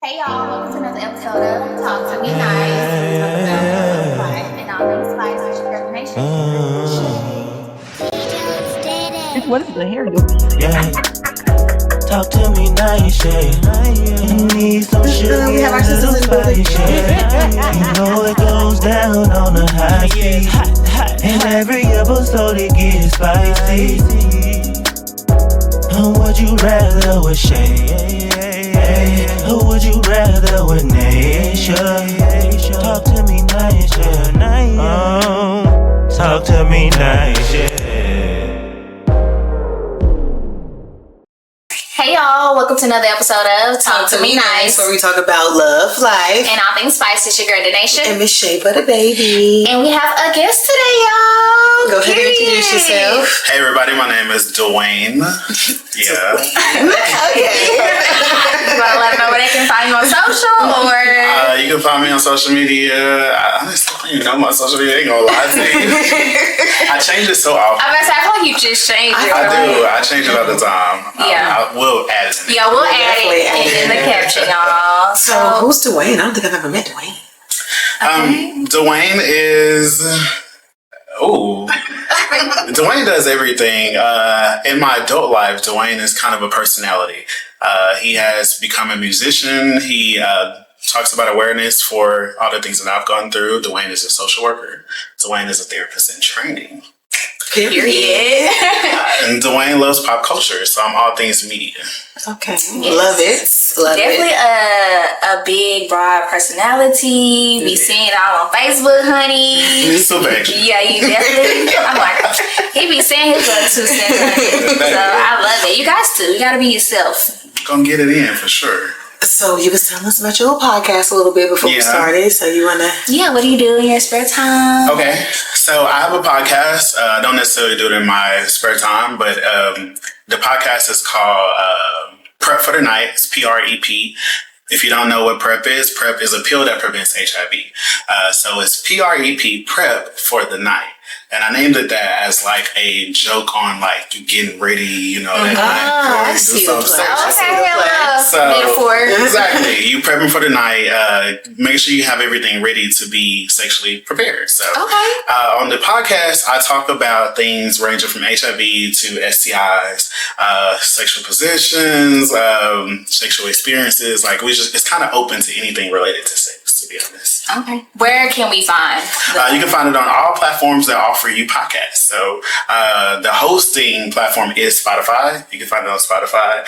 Hey y'all, welcome to another episode of Talk to Me Nice. We talk about life and all things spice and sugar nation. What is the hair doing? Yeah. Talk to me nice, yeah. You need some sugar, We have our sisters in the building. yeah. You know it goes down on the high speed. And every episode it gets spicy. Who would you rather with Shay? Who would you rather with Nature? Talk to me nice, yeah. Talk to me nice, yeah. Hey y'all, welcome to another episode of Talk to Me Nice, where we talk about love, life, and all things spice and sugar nation. and Miss Shea Butter Baby. And we have a guest today, y'all. Go ahead and introduce yourself. Hey everybody, my name is Dwayne. Yeah. Okay. You want to let them know where they can find you on social, or? You can find me on social media. I honestly don't even know my social media. I ain't gonna lie to you. I change it so often. I feel like you just changed it. I do. I change it all the time. Yeah. I will add it. Yeah, we'll add it in the caption, y'all. So, who's Dwayne? I don't think I've ever met Dwayne. Dwayne is... Ooh. Dwayne does everything. In my adult life, Dwayne is kind of a personality. He has become a musician. He talks about awareness for all the things that I've gone through. Dwayne is a social worker. Dwayne is a therapist in training. Period. And Dwayne loves pop culture, so I'm all things media. Okay. Love it. Definitely a big, broad personality. We seeing it all on Facebook, honey. So bad. Yeah, you definitely. I'm like, he be saying his little 2 cents, honey. So I love it. You guys too. You gotta be yourself. Gonna get it in for sure. So, you was telling us about your podcast a little bit before we started. So, you want to... Yeah, what do you do in your spare time? Okay, so I have a podcast. I don't necessarily do it in my spare time, but the podcast is called Prep for the Night. It's PREP. If you don't know what PrEP is a pill that prevents HIV. So it's PREP, Prep for the Night. And I named it that as like a joke on like you getting ready, you know, at night. I see the play. Metaphor. Exactly. You prepping for the night. Make sure you have everything ready to be sexually prepared. So on the podcast, I talk about things ranging from HIV to STIs, sexual positions, sexual experiences. Like it's kind of open to anything related to sex, to be honest. Okay. Where can we find? You can find it on all platforms that offer you podcasts. So the hosting platform is Spotify. You can find it on Spotify.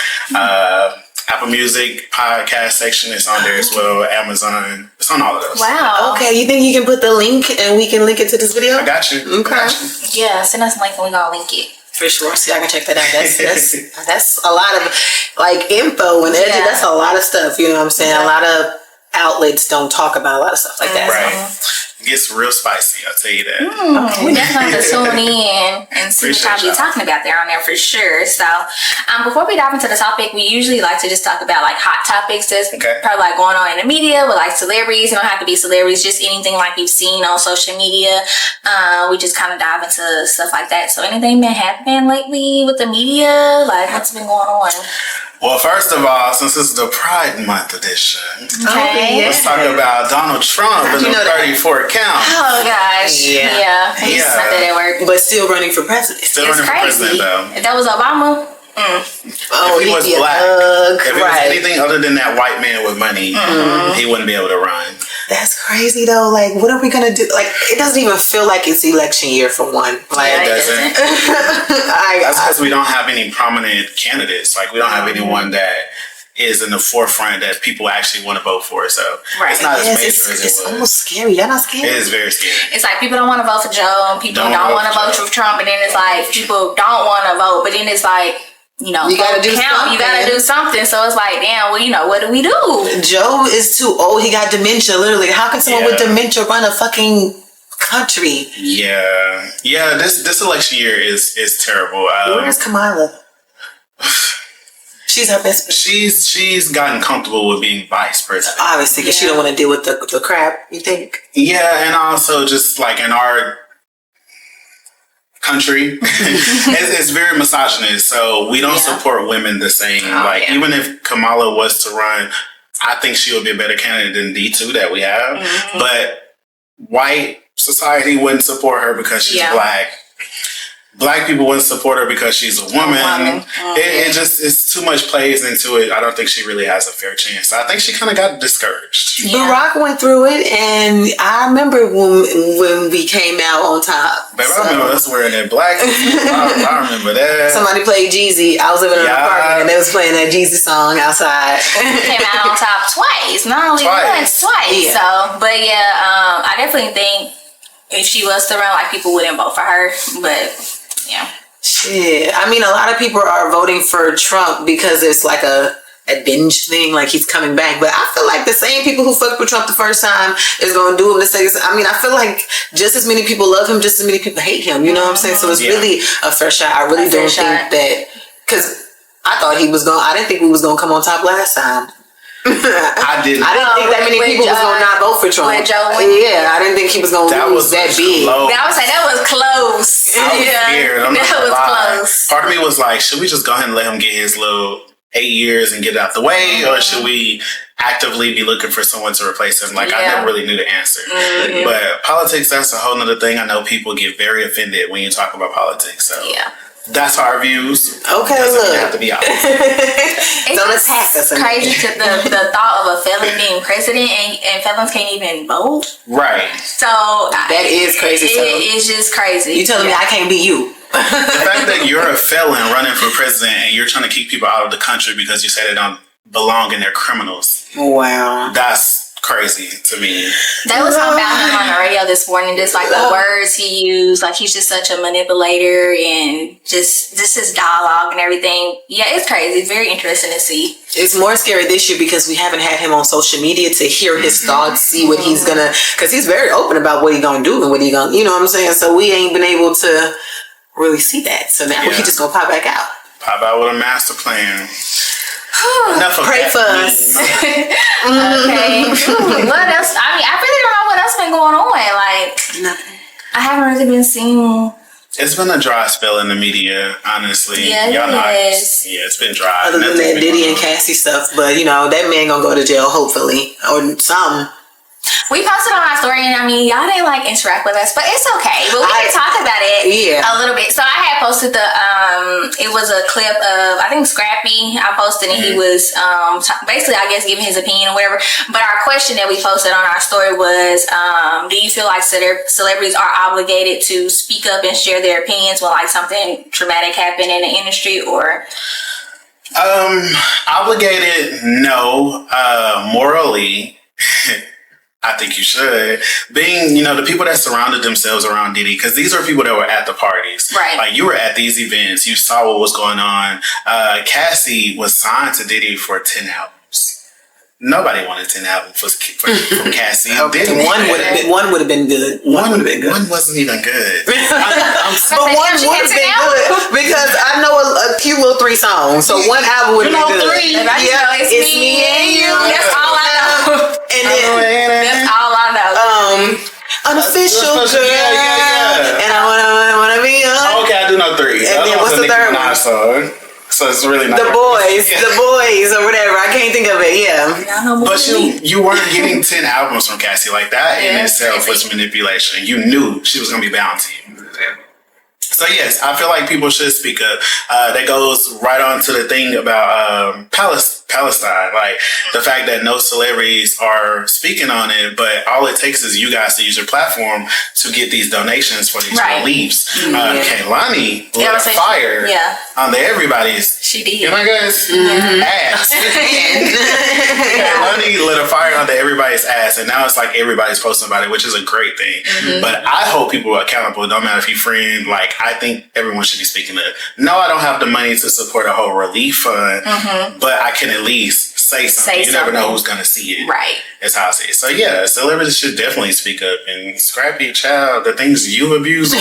Apple Music podcast section is on there as well. Amazon. It's on all of those. Wow. Okay, you think you can put the link and we can link it to this video? I got you. Okay. Got you. Yeah, send us a link and we gonna link it. For sure. See, I can check that out. That's a lot of like info and that's a lot of stuff. You know what I'm saying? Yeah. A lot of outlets don't talk about a lot of stuff like that. Right. It gets real spicy, I'll tell you that. Okay. We definitely have to tune in and see what y'all be talking about there on there for sure. So before we dive into the topic, we usually like to just talk about like hot topics that's probably like going on in the media with like celebrities. It don't have to be celebrities, just anything like you've seen on social media. We just kind of dive into stuff like that. So anything been happening lately with the media? Like what's been going on? Well, first of all, since this is the Pride Month edition, let's talk about Donald Trump and the 34 count. Oh, gosh. Yeah. He's not that at work. But still running for president. Still running for president, though. If that was Obama... if he was black, if it was anything other than that white man with money, he wouldn't be able to run. That's crazy though. Like, what are we gonna do? Like, it doesn't even feel like it's election year for one. Like, it doesn't. That's because we don't have any prominent candidates. Like, we don't have anyone that is in the forefront that people actually want to vote for. So it's not as major as it was. It's almost scary. Y'all not scared? It is very scary. It's like people don't want to vote for Joe, and people don't want to vote for Trump, and then it's like people don't want to vote, but then it's like, you know, you gotta do something. You gotta do something. So it's like, damn, well, you know, what do we do? Joe is too old. He got dementia, literally. How can someone with dementia run a fucking country? Yeah. This election year is terrible. Where's Kamala? She's her best. She's gotten comfortable with being vice president. Obviously, because she don't want to deal with the crap. You think? Yeah, and also just like in our country, it's very misogynist. So we don't support women the same. Even if Kamala was to run, I think she would be a better candidate than D2 that we have. Mm-hmm. But white society wouldn't support her because she's black. Black people wouldn't support her because she's a woman. It's too much plays into it. I don't think she really has a fair chance. I think she kind of got discouraged. Yeah. Barack went through it, and I remember when we came out on top. Babe, I remember us wearing that black. I remember that. Somebody played Jeezy. I was living in an apartment, and they was playing that Jeezy song outside. Came out on top twice. Not only once, twice. Yeah. So, but I definitely think if she was to run, like, people wouldn't vote for her, but... Yeah. Shit. I mean, a lot of people are voting for Trump because it's like a binge thing, like he's coming back. But I feel like the same people who fucked with Trump the first time is going to do him the second. I mean, I feel like just as many people love him, just as many people hate him. You know what I'm saying? So it's really a fair shot. I really don't think that, because I thought he was going. I didn't think we was going to come on top last time. I didn't think that many people was gonna not vote for Trump. Yeah, I didn't think he was gonna lose that big. I would say that was close. I was scared. That was close. Part of me was like, should we just go ahead and let him get his little 8 years and get it out the way, or should we actively be looking for someone to replace him? Like, I never really knew the answer. Mm-hmm. But politics, that's a whole nother thing. I know people get very offended when you talk about politics. So that's our views. Okay, look. Have to be out. Don't attack us. Crazy to the thought of a felon being president and felons can't even vote. Right. So that is crazy. It's just crazy. You telling me I can't be you? The fact that you're a felon running for president and you're trying to keep people out of the country because you say they don't belong and they're criminals. Wow. That's crazy to me. That was talking about him on the radio this morning, just like the words he used, like he's just such a manipulator and just his dialogue and everything. Yeah, it's crazy. It's very interesting to see. It's more scary this year because we haven't had him on social media to hear his thoughts, see what he's gonna, because he's very open about what he's gonna do and what he's gonna, you know what I'm saying? So we ain't been able to really see that. So now he just gonna pop back out. Pop out with a master plan. Enough of Pray for us. Okay. What else? I mean, I really don't know what else been going on. Like, nothing. I haven't really been seeing. It's been a dry spell in the media, honestly. Yeah, it's been dry. Other than that Diddy and Cassie stuff, but you know that man gonna go to jail hopefully or something. We posted on our story, and I mean, y'all didn't like interact with us, but it's okay. But we can talk about it a little bit. So I had posted it was a clip of, I think, Scrappy. I posted, and he was basically, I guess, giving his opinion or whatever. But our question that we posted on our story was, do you feel like celebrities are obligated to speak up and share their opinions when like something traumatic happened in the industry, or? Obligated, no. Morally, I think you should. Being, the people that surrounded themselves around Diddy, because these are people that were at the parties. Right. Like, you were at these events. You saw what was going on. Cassie was signed to Diddy for 10 albums. Nobody wanted 10 albums from Cassie. One would have been good. One wasn't even good. But one would have been good because I know a cute little 3 songs. So one album would have been good. Yeah, it's me and you. That's all I know. And then that's all I know. Unofficial girl. Yeah. And I wanna be on. Okay, I do know 3. And then what's the third one? So it's really not the boys or whatever. I can't think of it. Yeah, but you weren't getting 10 albums from Cassie like that. In itself was manipulation. You knew she was gonna be bound to you. So yes, I feel like people should speak up. That goes right on to the thing about Palestine. Like the fact that no celebrities are speaking on it, but all it takes is you guys to use your platform to get these donations for these reliefs. Kehlani lit a fire on everybody's. She did. You know, guys, ass. Kehlani lit a fire onto everybody's ass, and now it's like everybody's posting about it, which is a great thing. But I hold people accountable. No matter if you friend, like I think everyone should be speaking up. No, I don't have the money to support a whole relief fund, but I can at least say something. You never know who's going to see it. Right. That's how I say it. So yeah, celebrities should definitely speak up. And Scrappy, child, the things you abuse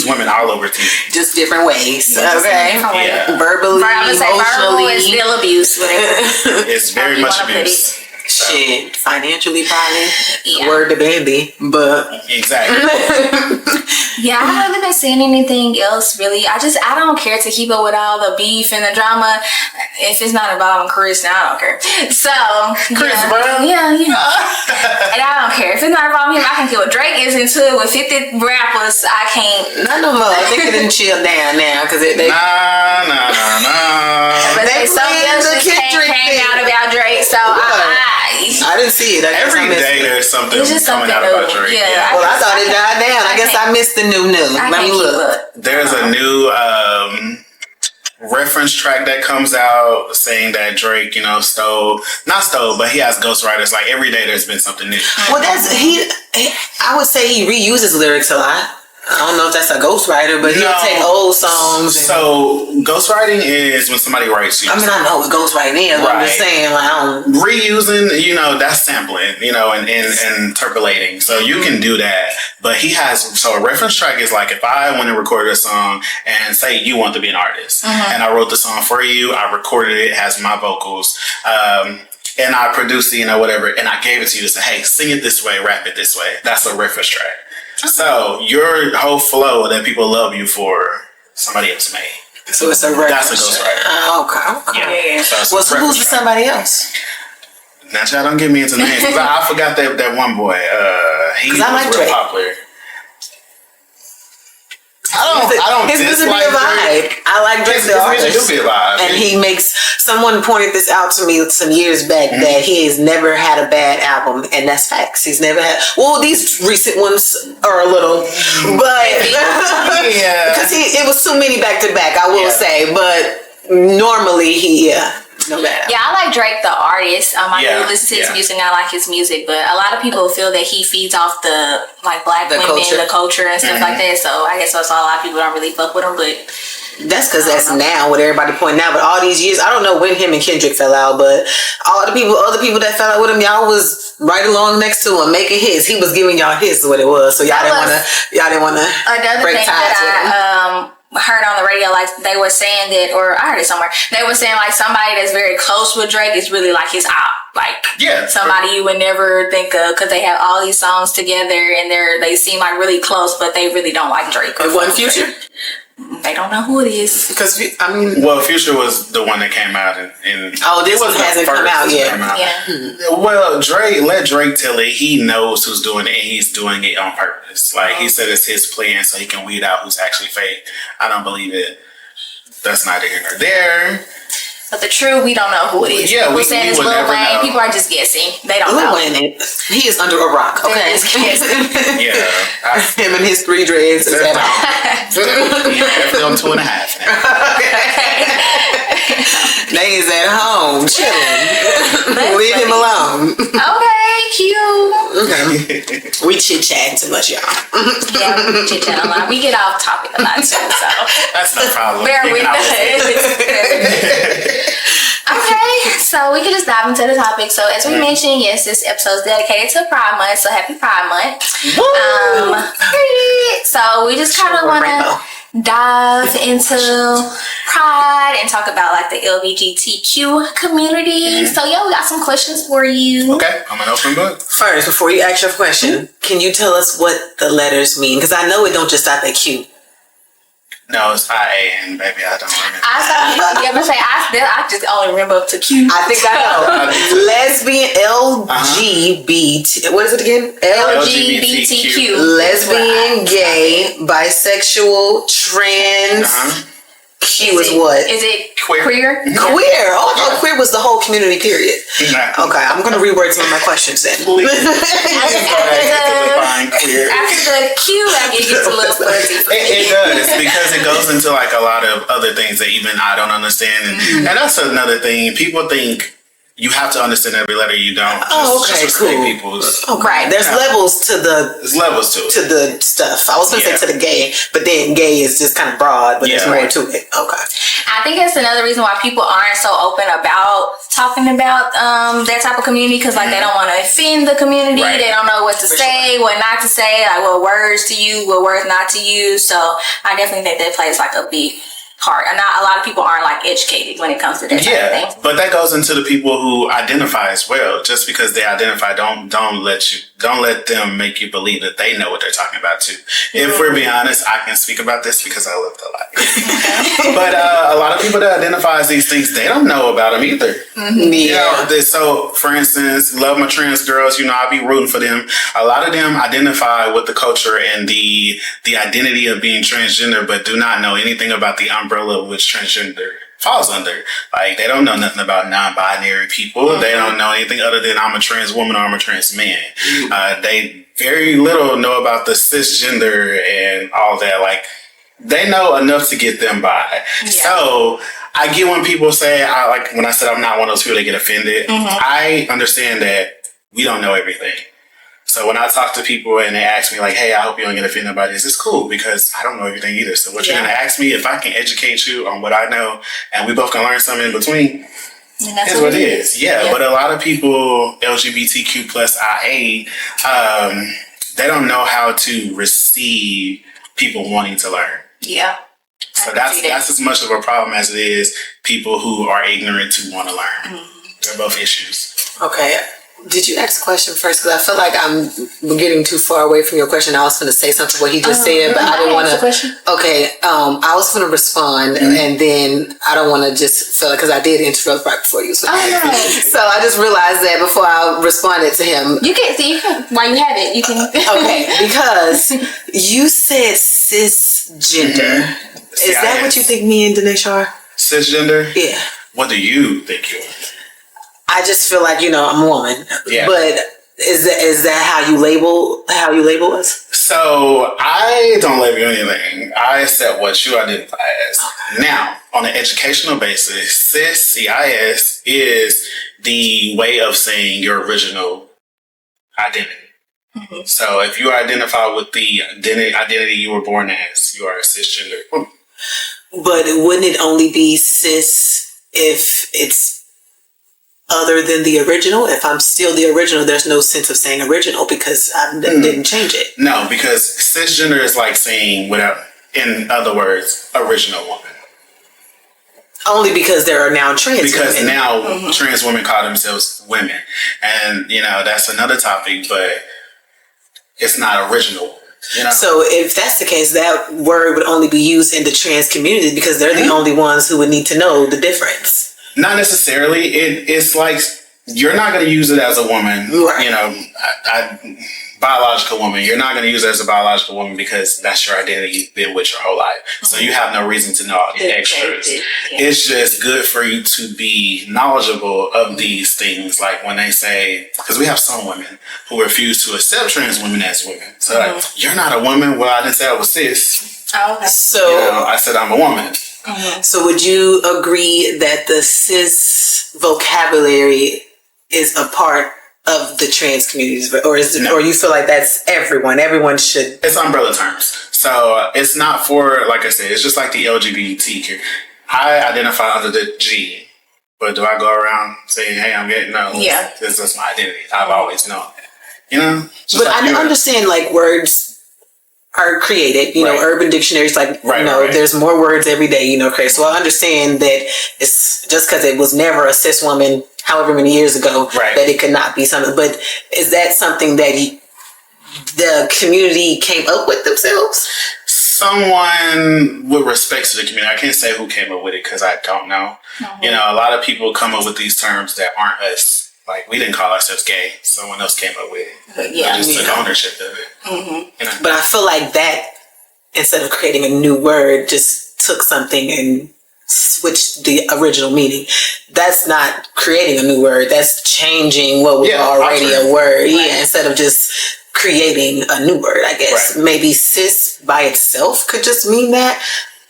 women all over TV. Just different ways. Okay. Yeah. Verbally, emotionally. Verbal is still abuse. It's very much abuse. Shit, financially probably word to Bambi, but exactly. Yeah, I haven't been seeing anything else really. I don't care to keep up with all the beef and the drama. If it's not involving Chris, then I don't care. So Chris Brown? Yeah. And I don't care. If it's not involving him, I can kill. Drake is into it with 50 rappers. I can't. Not no more. They couldn't chill down now because they Nah. But they something else just came out about Drake, so I didn't see it. Every day there's something coming out about Drake. Yeah. Well, I thought it died down. I guess I missed the new. Let me look. There's a new reference track that comes out saying that Drake, not stole, but he has ghostwriters. Like every day there's been something new. Well, I would say he reuses lyrics a lot. I don't know if that's a ghostwriter, but he'll take old songs. So ghostwriting is when somebody writes you. I know what ghostwriting is. Right. I'm just saying, reusing, that's sampling, and interpolating. So you can do that. But he has, so a reference track is like if I want to record a song and say you want to be an artist, and I wrote the song for you, I recorded it, has my vocals, and I produced it, whatever, and I gave it to you to say, hey, sing it this way, rap it this way. That's a reference track. So your whole flow that people love you for, somebody else made. So it's a reference. That's a ghostwriter. Okay. Yeah. So who's somebody else? Now, y'all don't get me into names. I forgot that one boy. He was real popular. I don't his music be a vibe. I like Drake the artist. His music do be a vibe. And he makes, someone pointed this out to me some years back that he has never had a bad album, and that's facts. He's never had, these recent ones are a little, but because it was too many back to back, I will say, but normally no bad. Yeah, I like Drake the artist. I do listen to his music and I like his music, but a lot of people feel that he feeds off the black women, the culture and stuff like that. So I guess that's why a lot of people don't really fuck with him, but that's because that's now what everybody pointing out. But all these years, I don't know when him and Kendrick fell out, but all the other people that fell out with him, y'all was right along next to him making hits. He was giving y'all hits, what it was. So y'all didn't want to break ties with him. Heard on the radio, like they were saying that, or I heard it somewhere. They were saying like somebody that's very close with Drake is really like his op, somebody you would never think of because they have all these songs together and they seem like really close, but they really don't like Drake. It wasn't Future. They don't know who it is because Future was the one that came out in this one hasn't come out yet. Well, let Drake tell it. He knows who's doing it, and he's doing it on purpose. Like he said, it's his plan so he can weed out who's actually fake. I don't believe it. That's neither here nor there. But the truth, we don't know who it is. Yeah, we're saying it's Lil Wayne. People are just guessing. They don't know. Lil Wayne, he is under a rock. Okay. Him and his 3 dreads. Them 2.5 now. They is at home chilling. Leave him alone. Okay, cute. Okay. We chit chat too much, y'all. Yeah, we chit chat a lot. We get off topic a lot too, so that's no problem. Bear with us. Okay, so we can just dive into the topic. So as we mentioned, yes, this episode is dedicated to Pride Month, so happy Pride Month. So we just kind of want to dive into Pride and talk about like the LGBTQ community. So we got some questions for you. Okay, I'm an open book. First, before you ask your question, can you tell us what the letters mean? Because I know it don't just stop at Q. No, it's IA, and baby, I don't remember. I ever say I just only remember up to Q. I think I know. Lesbian, LGBT. What is it again? LGBTQ. Lesbian, gay, bisexual, trans. Q is what? Is it queer? Queer. Oh, I thought queer was the whole community, period. Exactly. Okay, I'm going to reword some of my questions then. After the Q, I get a little fuzzy. It does, because it goes into like a lot of other things that even I don't understand. And that's another thing. People think you have to understand every letter. You don't. Just cool. People's. Right. There's levels to the. There's levels to the stuff. I was going to say to the gay, but then gay is just kind of broad, but there's more to it. Okay. I think that's another reason why people aren't so open about talking about that type of community, because like they don't want to offend the community. Right. They don't know what to say, what not to say, like what words to use, what words not to use. So I definitely think that plays like a big part. And not a lot of people aren't like educated when it comes to that type of thing. But that goes into the people who identify as well. Just because they identify, don't let them make you believe that they know what they're talking about too. If we're being honest, I can speak about this because I lived a lot. But a lot of people that identify as these things, they don't know about them either. You know, so for instance, love my trans girls, you know, I'll be rooting for them. A lot of them identify with the culture and the identity of being transgender, but do not know anything about the umbrella of which transgender falls under. Like, they don't know nothing about non-binary people. They don't know anything other than I'm a trans woman or I'm a trans man. They very little know about the cisgender and all that. Like, they know enough to get them by. So I get when people say, when I said I'm not one of those people that get offended. I understand that we don't know everything. So when I talk to people and they ask me like, hey, I hope you don't get offended by this, it's cool because I don't know everything either. So what you're going to ask me, if I can educate you on what I know and we both can learn something in between, is what it is. Yeah, but a lot of people, LGBTQIA, they don't know how to receive people wanting to learn. Yeah. So that's as much of a problem as it is people who are ignorant to want to learn. They're both issues. Okay. Did you ask a question first? Because I feel like I'm getting too far away from your question. I was going to say something what he just said, but I didn't want to. Okay, I was going to respond, and then I don't want to just feel because I did interrupt right before you. So I just realized that before I responded to him. You can while you have it, you can. Okay, because you said cisgender. Is that what you think me and Dinesh are? Cisgender? Yeah. What do you think you are? I just feel like, I'm a woman. Yeah. But is that how you label us? So I don't label you anything. I accept what you identify as. Okay. Now, on an educational basis, CIS is the way of saying your original identity. So if you identify with the identity you were born as, you are a cisgender woman. But wouldn't it only be cis if it's other than the original? If I'm still the original, there's no sense of saying original because I didn't change it. No, because cisgender is like saying, in other words, original woman. Only because there are now trans women. Because now trans women call themselves women. And, that's another topic, but it's not original. So if that's the case, that word would only be used in the trans community because they're the only ones who would need to know the difference. Not necessarily. It's like you're not going to use it as a woman. Right. Biological woman. You're not going to use it as a biological woman because that's your identity. You've been with your whole life. So you have no reason to know all the extras. It's just good for you to be knowledgeable of these things. Like when they say, because we have some women who refuse to accept trans women as women. So like, you're not a woman. Well, I didn't say I was cis. Oh, okay. So I said I'm a woman. So would you agree that the cis vocabulary is a part of the trans communities, or you feel like that's everyone? Everyone should. It's umbrella terms, so it's not for, like I said, it's just like the LGBTQ. I identify under the G, but do I go around saying, "Hey, I'm getting no"? Yeah, this is my identity. I've always known it. But like I understand like words are created, Urban Dictionary's like, there's more words every day, okay. So I understand that it's just because it was never a cis woman however many years ago that it could not be something. But is that something that the community came up with themselves? Someone with respect to the community. I can't say who came up with it because I don't know. A lot of people come up with these terms that aren't us. Like, we didn't call ourselves gay. Someone else came up with it. Just took ownership of it. But I feel like that, instead of creating a new word, just took something and switched the original meaning. That's not creating a new word. That's changing what was already a word. Right. Yeah, instead of just creating a new word, I guess. Right. Maybe cis by itself could just mean that,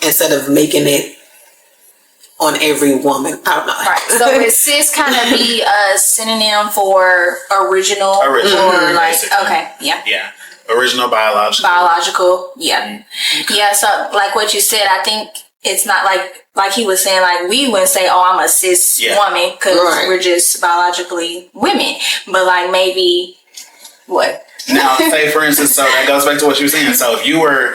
instead of making it on every woman. I don't know. Right. So would cis kind of be a synonym for original? Or like, okay, yeah. Yeah. Original, biological. Biological, yeah. Yeah, so like what you said, I think it's not like he was saying, like we wouldn't say, oh, I'm a cis woman because we're just biologically women. But like maybe, what? Now, say for instance, so that goes back to what you were saying. So if you were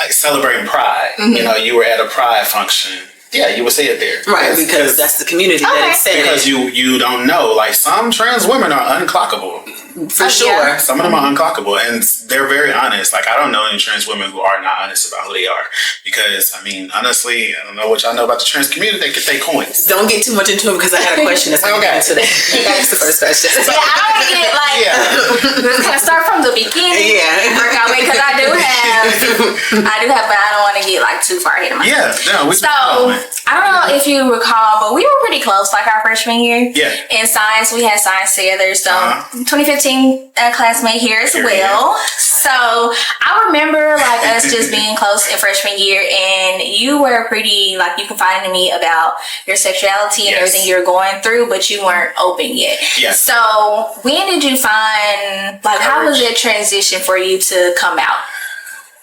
like celebrating Pride. You know, you were at a Pride function. Yeah, you would say it there. Right, because that's the community that it's set in. Because you don't know. Like, some trans women are unclockable. For sure. Some of them are unclockable, and they're very honest. Like, I don't know any trans women who are not honest about who they are. Because, I mean, honestly, I don't know what y'all know about the trans community. They get their coins. Don't get too much into them because I had a question that's going to get into that. That's the first question. Yeah, I don't want to get like, kind of start from the beginning. Yeah. Work out because I do have, but I don't want to get like too far ahead of myself. Yeah, no, I don't know if you recall, but we were pretty close like our freshman year. Yeah. In science, we had science together. So 2015 classmate here as well. So I remember like us just being close in freshman year, and you were pretty like, you confided in me about your sexuality and everything you were going through, but you weren't open yet. Yes. So when did you find like, how was that transition for you to come out?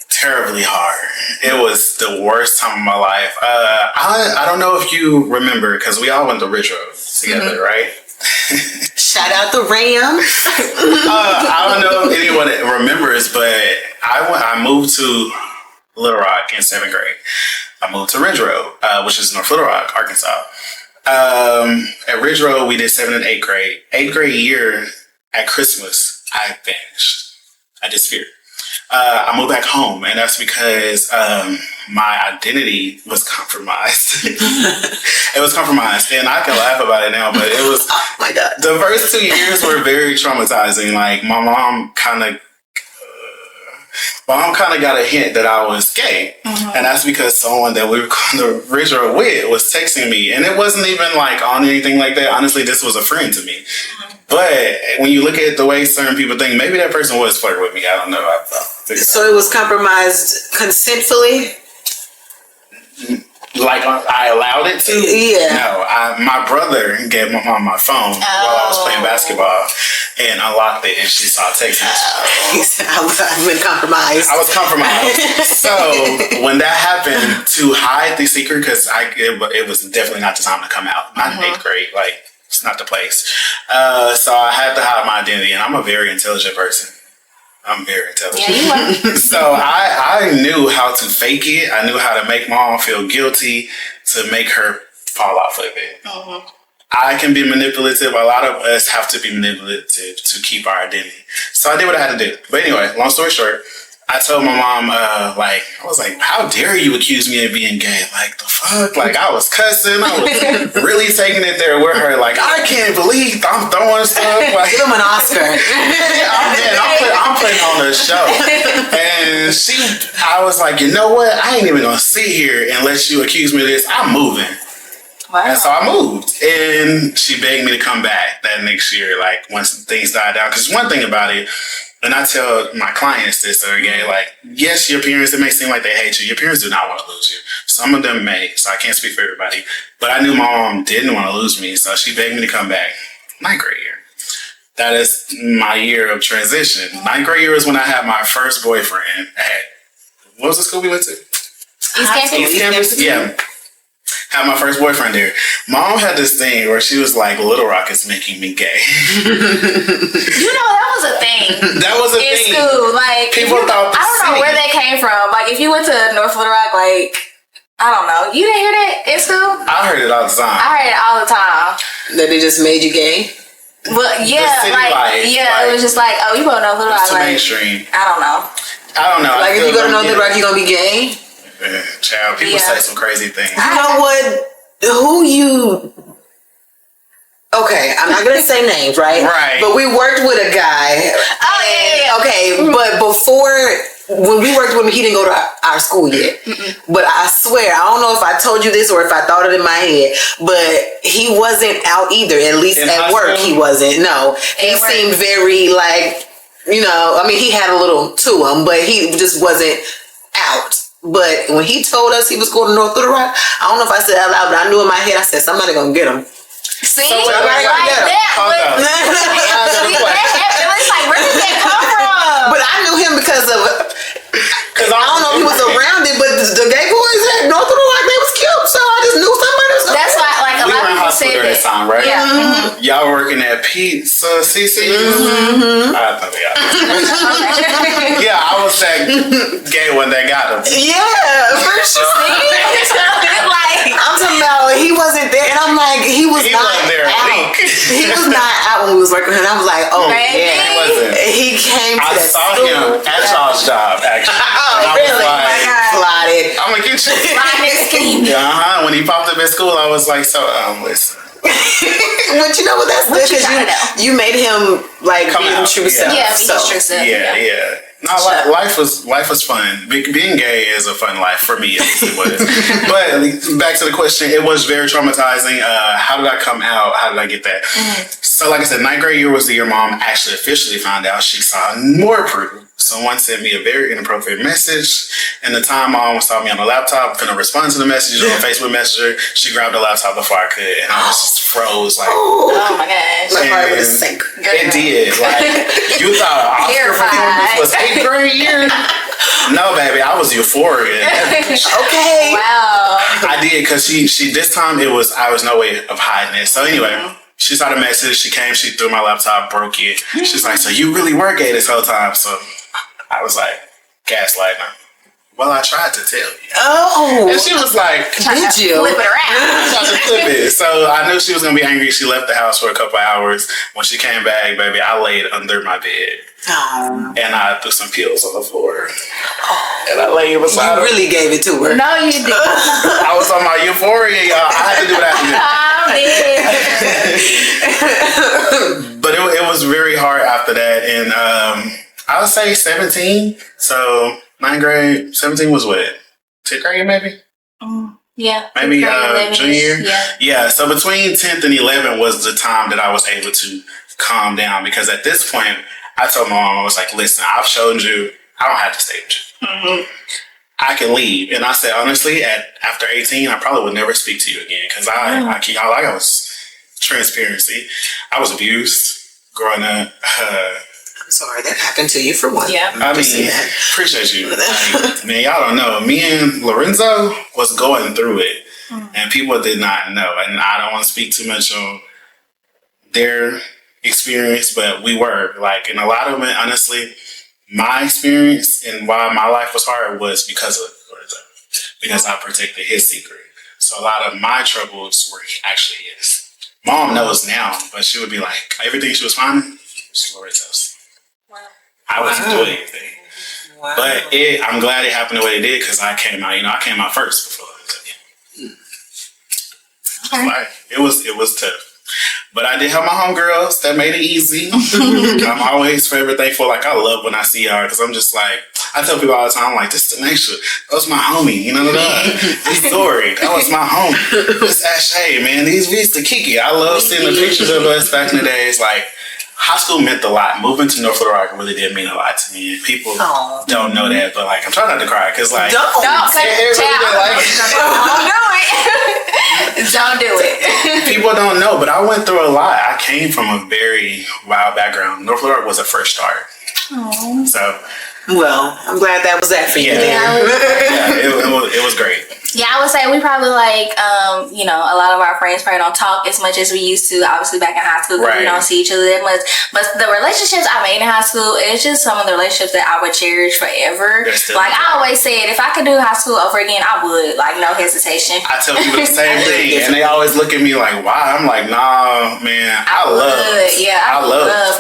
Terribly hard. It was the worst time of my life. I don't know if you remember, because we all went to Ridge Road together, right? Shout out the Ram. I don't know if anyone remembers, but I moved to Little Rock in 7th grade. I moved to Ridge Road, which is North Little Rock, Arkansas. At Ridge Road, we did 7th and 8th grade. 8th grade year at Christmas, I vanished. I disappeared. I moved back home, and that's because my identity was compromised. It was compromised, and I can laugh about it now, but it was. Oh my God! The first 2 years were very traumatizing. Like, my mom kind of got a hint that I was gay, and that's because someone that we were going to Ridge Road with was texting me, and it wasn't even like on anything like that. Honestly, this was a friend to me. But when you look at the way certain people think, maybe that person was flirting with me. I don't know. So it was compromised consentfully? Like, I allowed it to? Yeah. No, my brother gave my mom my phone while I was playing basketball and unlocked it, and she saw text messages. He said, I've been compromised. I was compromised. So when that happened, to hide the secret, because it was definitely not the time to come out. Not in 8th grade. Like, it's not the place. So I had to hide my identity, and I'm a very intelligent person. I'm very intelligent. Yeah, you are. So I knew how to fake it. I knew how to make mom feel guilty to make her fall off of it. I can be manipulative. A lot of us have to be manipulative to keep our identity. So I did what I had to do. But anyway, long story short, I told my mom, I was like, how dare you accuse me of being gay? Like, the fuck? Like, I was cussing. I was really taking it there with her. Like, I can't believe I'm throwing stuff. Like, give him an Oscar. I'm putting on a show. And I was like, you know what? I ain't even going to sit here and let you accuse me of this. I'm moving. Wow. And so I moved. And she begged me to come back that next year, like, once things died down. Because one thing about it, and I tell my clients this that are gay, like, yes, your parents, it may seem like they hate you. Your parents do not want to lose you. Some of them may, so I can't speak for everybody. But I knew my mom didn't want to lose me, so she begged me to come back. 9th grade year. That is my year of transition. 9th grade year is when I had my first boyfriend at, what was the school we went to? East Campus? Yeah. Had my first boyfriend there. Mom had this thing where she was like, Little Rock is making me gay. You know, that was a thing. That was a in thing. In school. Like, people thought I don't know where that came from. Like, if you went to North Little Rock, like, I don't know. You didn't hear that in school? I heard it all the time. I heard it all the time. That they just made you gay? Well, yeah, it was just like, oh, you go to North Little Rock. It's like, mainstream. I don't know. Like, if you go to North Little Rock, you gonna be gay? Child, people say some crazy things. You know what? Okay, I'm not gonna say names, right? Right. But we worked with a guy. Oh, yeah. Okay, but when we worked with him, he didn't go to our school yet. But I swear, I don't know if I told you this or if I thought it in my head, but he wasn't out either. At least at work, he wasn't. No, he seemed very like, you know, I mean, he had a little to him, but he just wasn't out. But when he told us he was going to North Little Rock, I don't know if I said it out loud, but I knew in my head, I said, somebody gonna get him. See? Somebody gonna get him. It was like, where did that come from? But I knew him because I don't know if he was around it, but the gay boys at North Little Rock, they was cute, so I just knew somebody was. That's why, like, a lot of people say that. Time, right? Yeah. y'all were working at Pizza CC? Mm-hmm. I thought yeah, I was that gay one that got him. Yeah, for sure. Like, I'm talking about he wasn't there, and I'm like, he was not there. out. He was not out when we was working with him. I was like, oh, baby. yeah. He wasn't. He came to I that saw school. him at y'all's job, actually. Oh, I really? was like, Plotted. I'm gonna get you. Right. When he popped up at school, I was like, so, listen. But you know what? That's good because you made him like Come be out, true self. Yeah, be his true self. Yeah. No, life was fun. Being gay is a fun life for me. At least it was. But back to the question, it was very traumatizing. How did I come out? How did I get that? So, like I said, 9th grade year was the year Mom actually officially found out. She saw more proof. Someone sent me a very inappropriate message. And the time Mom saw me on the laptop, finna respond to the message on Facebook Messenger, she grabbed the laptop before I could, and I was just froze. Like, oh my gosh, my heart would have sank. It did. Like, you thought Oscar performance was 8th grade year? No, baby, I was euphoria. Okay. Wow. I did because she this time I was no way of hiding it. So anyway. She saw the message. She came. She threw my laptop, broke it. She's like, "So you really were gay this whole time?" So I was like, gaslighting her. Well, I tried to tell you. Oh. And she was like, "Did you flip it around?" I tried to flip it. So I knew she was gonna be angry. She left the house for a couple hours. When she came back, baby, I laid under my bed. Oh. And I threw some pills on the floor. And I laid beside her. You really gave it to her. No, you didn't. I was on my euphoria, y'all. I had to do that. But it was very hard after that. And I would say 17. So 9th grade, 17 was what? 10th grade maybe? Yeah. Maybe junior year? Yeah. Yeah. So between 10th and 11th was the time that I was able to calm down. Because at this point, I told my mom, I was like, listen, I've showed you, I don't have to stay with you. Mm-hmm. I can leave. And I said, honestly, after 18, I probably would never speak to you again. Because I was transparency. I was abused growing up. I'm sorry that happened to you for one. Yeah. I mean, appreciate you. Man, y'all don't know. Me and Lorenzo was going through it. And people did not know. And I don't want to speak too much on their experience, but we were. Like, and a lot of it, honestly, my experience and why my life was hard was because of Lorenzo. Because I protected his secret. So a lot of my troubles were actually his. Mom knows now, but she would be like, everything she was finding, she Lorenzo's. Wow. I wasn't doing anything. Wow. But I'm glad it happened the way it did because I came out, I came out first before Lorenzo. Okay. Like, it was tough. But I did have my homegirls that made it easy. I'm always forever thankful. Like, I love when I see y'all because I'm just like, I tell people all the time, I'm like, this is Tanisha. That was my homie. This Dory. That was my homie. This Ashay, man. We used to kick it. I love seeing the pictures of us back in the days. Like, high school meant a lot. Moving to North Little Rock really did mean a lot to me. People don't know that, but like, I'm trying not to cry because like, don't do it. People don't know, but I went through a lot. I came from a very wild background. North Little Rock was a fresh start. Aww. So, well, I'm glad that was that for you. It was great. Yeah, I would say we probably like, a lot of our friends probably don't talk as much as we used to, obviously back in high school, because we don't see each other that much. But the relationships I made in high school, it's just some of the relationships that I would cherish forever. Like, I always said, if I could do high school over again, I would. Like, no hesitation. I tell people the same thing, and they always look at me like, why? I'm like, nah, man, I love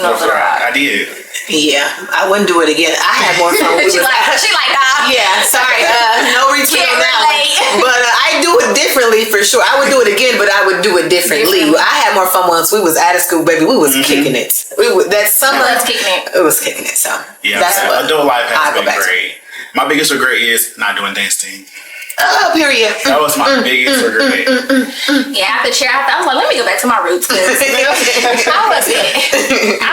North Little Rock. I did. Yeah, I wouldn't do it again. I had more fun with she like, nah. Yeah, sorry. No retweet on that one. But I do it differently for sure. I would do it again, but I would do it differently. I had more fun once we was out of school, baby. We was kicking it. That summer, it was kicking it. So that's what adult life has been great. My biggest regret is not doing dance team. Oh, period. That was my biggest regret. Yeah, after cheer, I was like, let me go back to my roots. I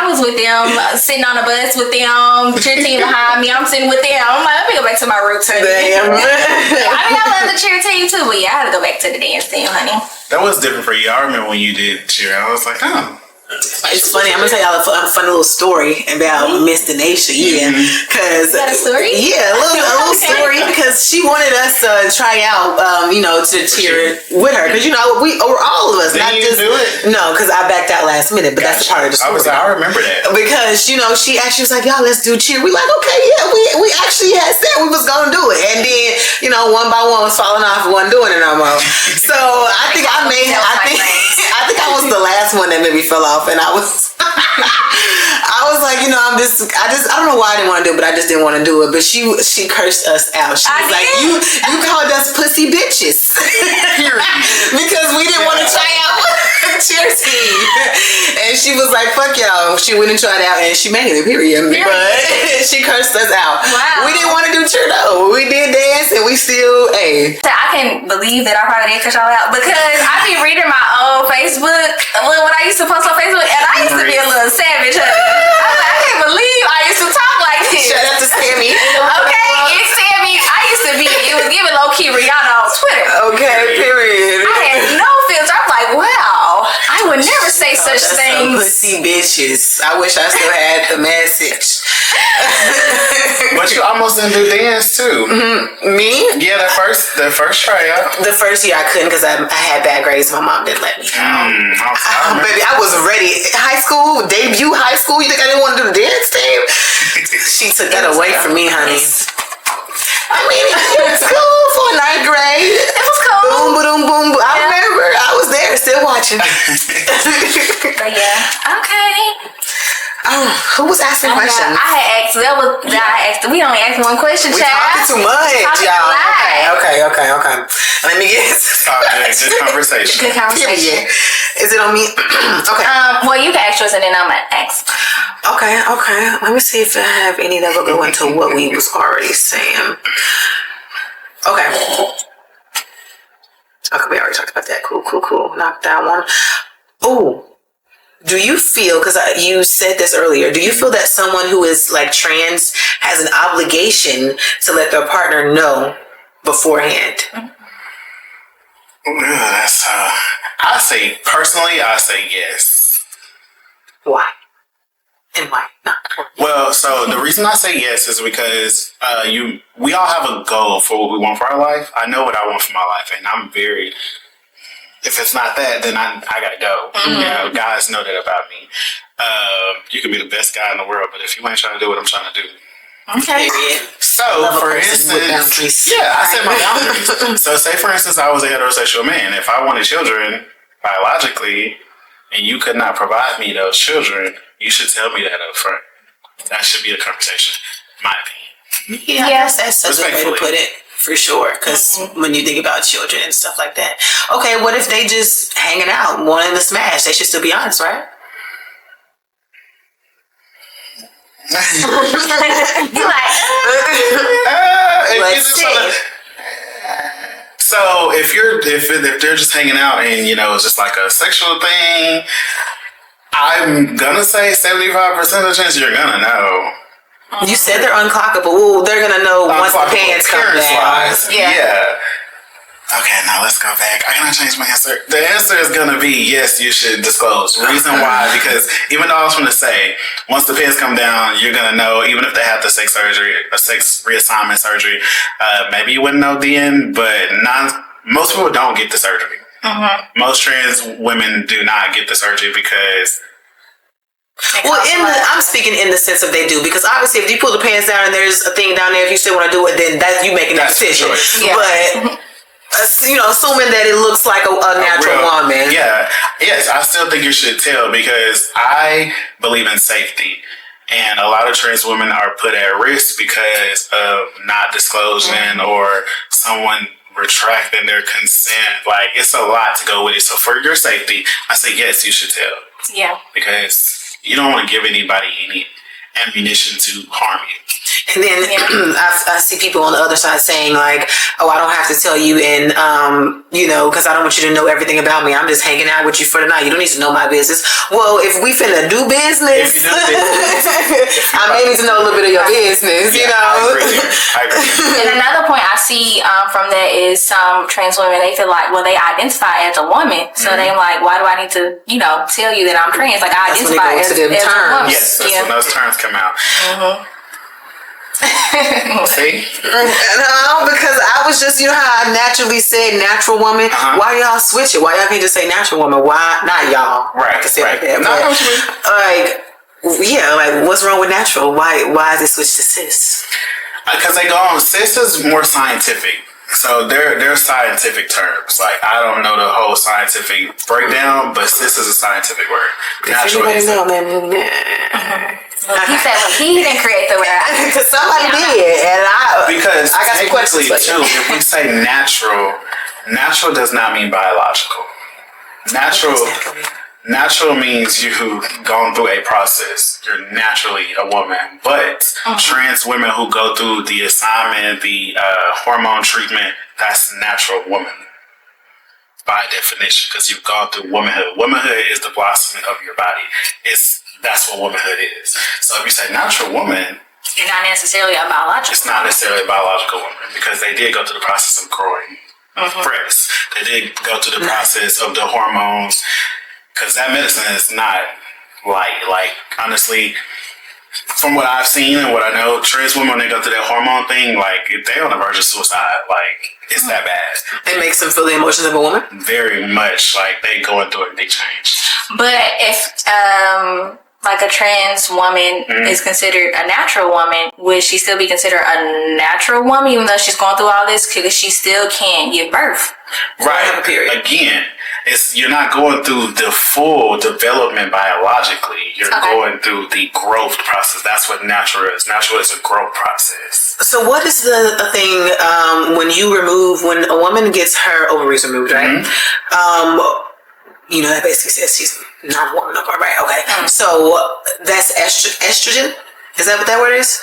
was with them, sitting on the bus with them, cheer team behind me. I'm sitting with them. I'm like, let me go back to my roots, honey. I love the cheer team too, but yeah, I had to go back to the dance team, honey. That was different for you. I remember when you did cheer. I was like, oh. It's funny. I'm gonna tell y'all a fun little story about Miss Denisha. Yeah, because got a story? Yeah, a little story because she wanted us to try out, to cheer with her because we or all of us. Did you just do it? No, because I backed out last minute, but that's the part of the story. I remember that because she actually was like, y'all, let's do cheer. We like, okay, yeah, we actually had said we was gonna do it, and then one by one was falling off, wasn't doing it no more. So I think I was the last one that maybe fell off. And I was like, I don't know why I didn't want to do it, but I just didn't want to do it. But she cursed us out. She was like, you called us pussy bitches because we didn't want to try out a cheer team. And she was like, fuck y'all. She went and tried out and she made it, period. But she cursed us out. Wow. We didn't want to do cheer though. We did dance and we still, I can't believe that I probably didn't curse y'all out because I be reading my old Facebook when I used to post on Facebook, and I used to be a little savage. I can't believe I used to talk like this. Shut up to Sammy. Okay, it's Sammy. It was giving low key Rihanna on Twitter. Okay, period. I had no filter. I'm like, wow, I would never say such things. Pussy bitches. I wish I still had the message. But you almost didn't do dance too. Mm-hmm. Me? Yeah, the first tryout. The first year I couldn't because I had bad grades. My mom didn't let me. Baby, I was ready. Debut high school. You think I didn't want to do the dance team? She took that away from me, honey. I mean, it was cool for 9th grade. It was cool. Boom, boom, boom, boom. I remember. I was there, still watching. But yeah, okay. Oh, who was asking questions? I had asked. We only asked one question, we child. talking too much, y'all. Okay. Let me get good conversation. Good conversation. Is it on me? Okay. Well, you can ask yours and then I'm gonna ask. Okay. Let me see if I have any that will go into what we was already saying. Okay, we already talked about that. Cool. Knock that one. Oh. Do you feel, because you said this earlier, do you feel that someone who is like trans has an obligation to let their partner know beforehand? I say yes. Why? And why not? Well, so the reason I say yes is because we all have a goal for what we want for our life. I know what I want for my life, and I'm very... If it's not that, then I gotta go. Mm-hmm. Guys know that about me. You can be the best guy in the world, but if you ain't trying to do what I'm trying to do. Okay. So, for instance, I set my boundaries. So, say for instance, I was a heterosexual man. If I wanted children biologically, and you could not provide me those children, you should tell me that up front. That should be the conversation, in my opinion. Yeah, that's such a way to put it. For sure, because when you think about children and stuff like that. Okay, what if they just hanging out, wanting to smash? They should still be honest, right? You like, let's see. So if they're just hanging out and it's just like a sexual thing, I'm gonna say 75% of the chance you're gonna know. You said they're unclockable. Ooh, they're gonna know once the pants come down. Yeah. Okay, now let's go back. I gotta change my answer. The answer is gonna be yes, you should disclose. Reason why? Because even though I was gonna say once the pants come down, you're gonna know. Even if they have the sex surgery, a sex reassignment surgery, maybe you wouldn't know then. But most people don't get the surgery. Mm-hmm. Most trans women do not get the surgery because. Well, I'm speaking in the sense of they do, because obviously if you pull the pants down and there's a thing down there, if you still want to do it, then that's you making that decision. Yeah. But assuming that it looks like a natural woman. Yeah. Yes, I still think you should tell, because I believe in safety. And a lot of trans women are put at risk because of not disclosing or someone retracting their consent. Like, it's a lot to go with it. So for your safety, I say yes, you should tell. Yeah. Because you don't want to give anybody any ammunition to harm you. And then I see people on the other side saying like, oh, I don't have to tell you, and because I don't want you to know everything about me. I'm just hanging out with you for the night. You don't need to know my business. Well, if we finna do business, I I may need to know a little bit of your business, you know. I agree. And another point I see from that is some trans women, they feel like, well, they identify as a woman. So they like, why do I need to, tell you that I'm trans? Like, I identify as a woman. Yes, that's when those terms come out. See? No, because I was just, how I naturally said natural woman. Why y'all switch it? Why y'all can't just say natural woman? Why not y'all? Right. I can say right. like that. No, what's wrong with natural? Why is it switched to cis? Because they go on, cis is more scientific. So they're scientific terms. Like, I don't know the whole scientific breakdown, but cis is a scientific word. Natural is He said he didn't create the word. Because somebody did, and because I got some questions for too. If we say natural does not mean biological. Natural means you've gone through a process. You're naturally a woman. But trans women who go through the assignment, the hormone treatment, that's natural woman by definition, because you've gone through womanhood. Womanhood is the blossoming of your body. That's what womanhood is. So if you say natural woman, you're not necessarily a biological. It's not necessarily a biological woman, because they did go through the process of growing breasts. They did go through the process of the hormones. Because that medicine is not like honestly, from what I've seen and what I know, trans women, when they go through that hormone thing, like, they're on the verge of suicide. Like, it's that bad. It makes them feel the emotions of a woman? Very much. Like, they going through a big change. But if, like, a trans woman is considered a natural woman, would she still be considered a natural woman, even though she's going through all this? Because she still can't give birth. Right. Again, you're not going through the full development biologically. You're going through the growth process. That's what natural is. Natural is a growth process. So what is the thing when a woman gets her ovaries removed, right? That basically says she's not a woman no more, right? Okay. So that's estrogen? Is that what that word is?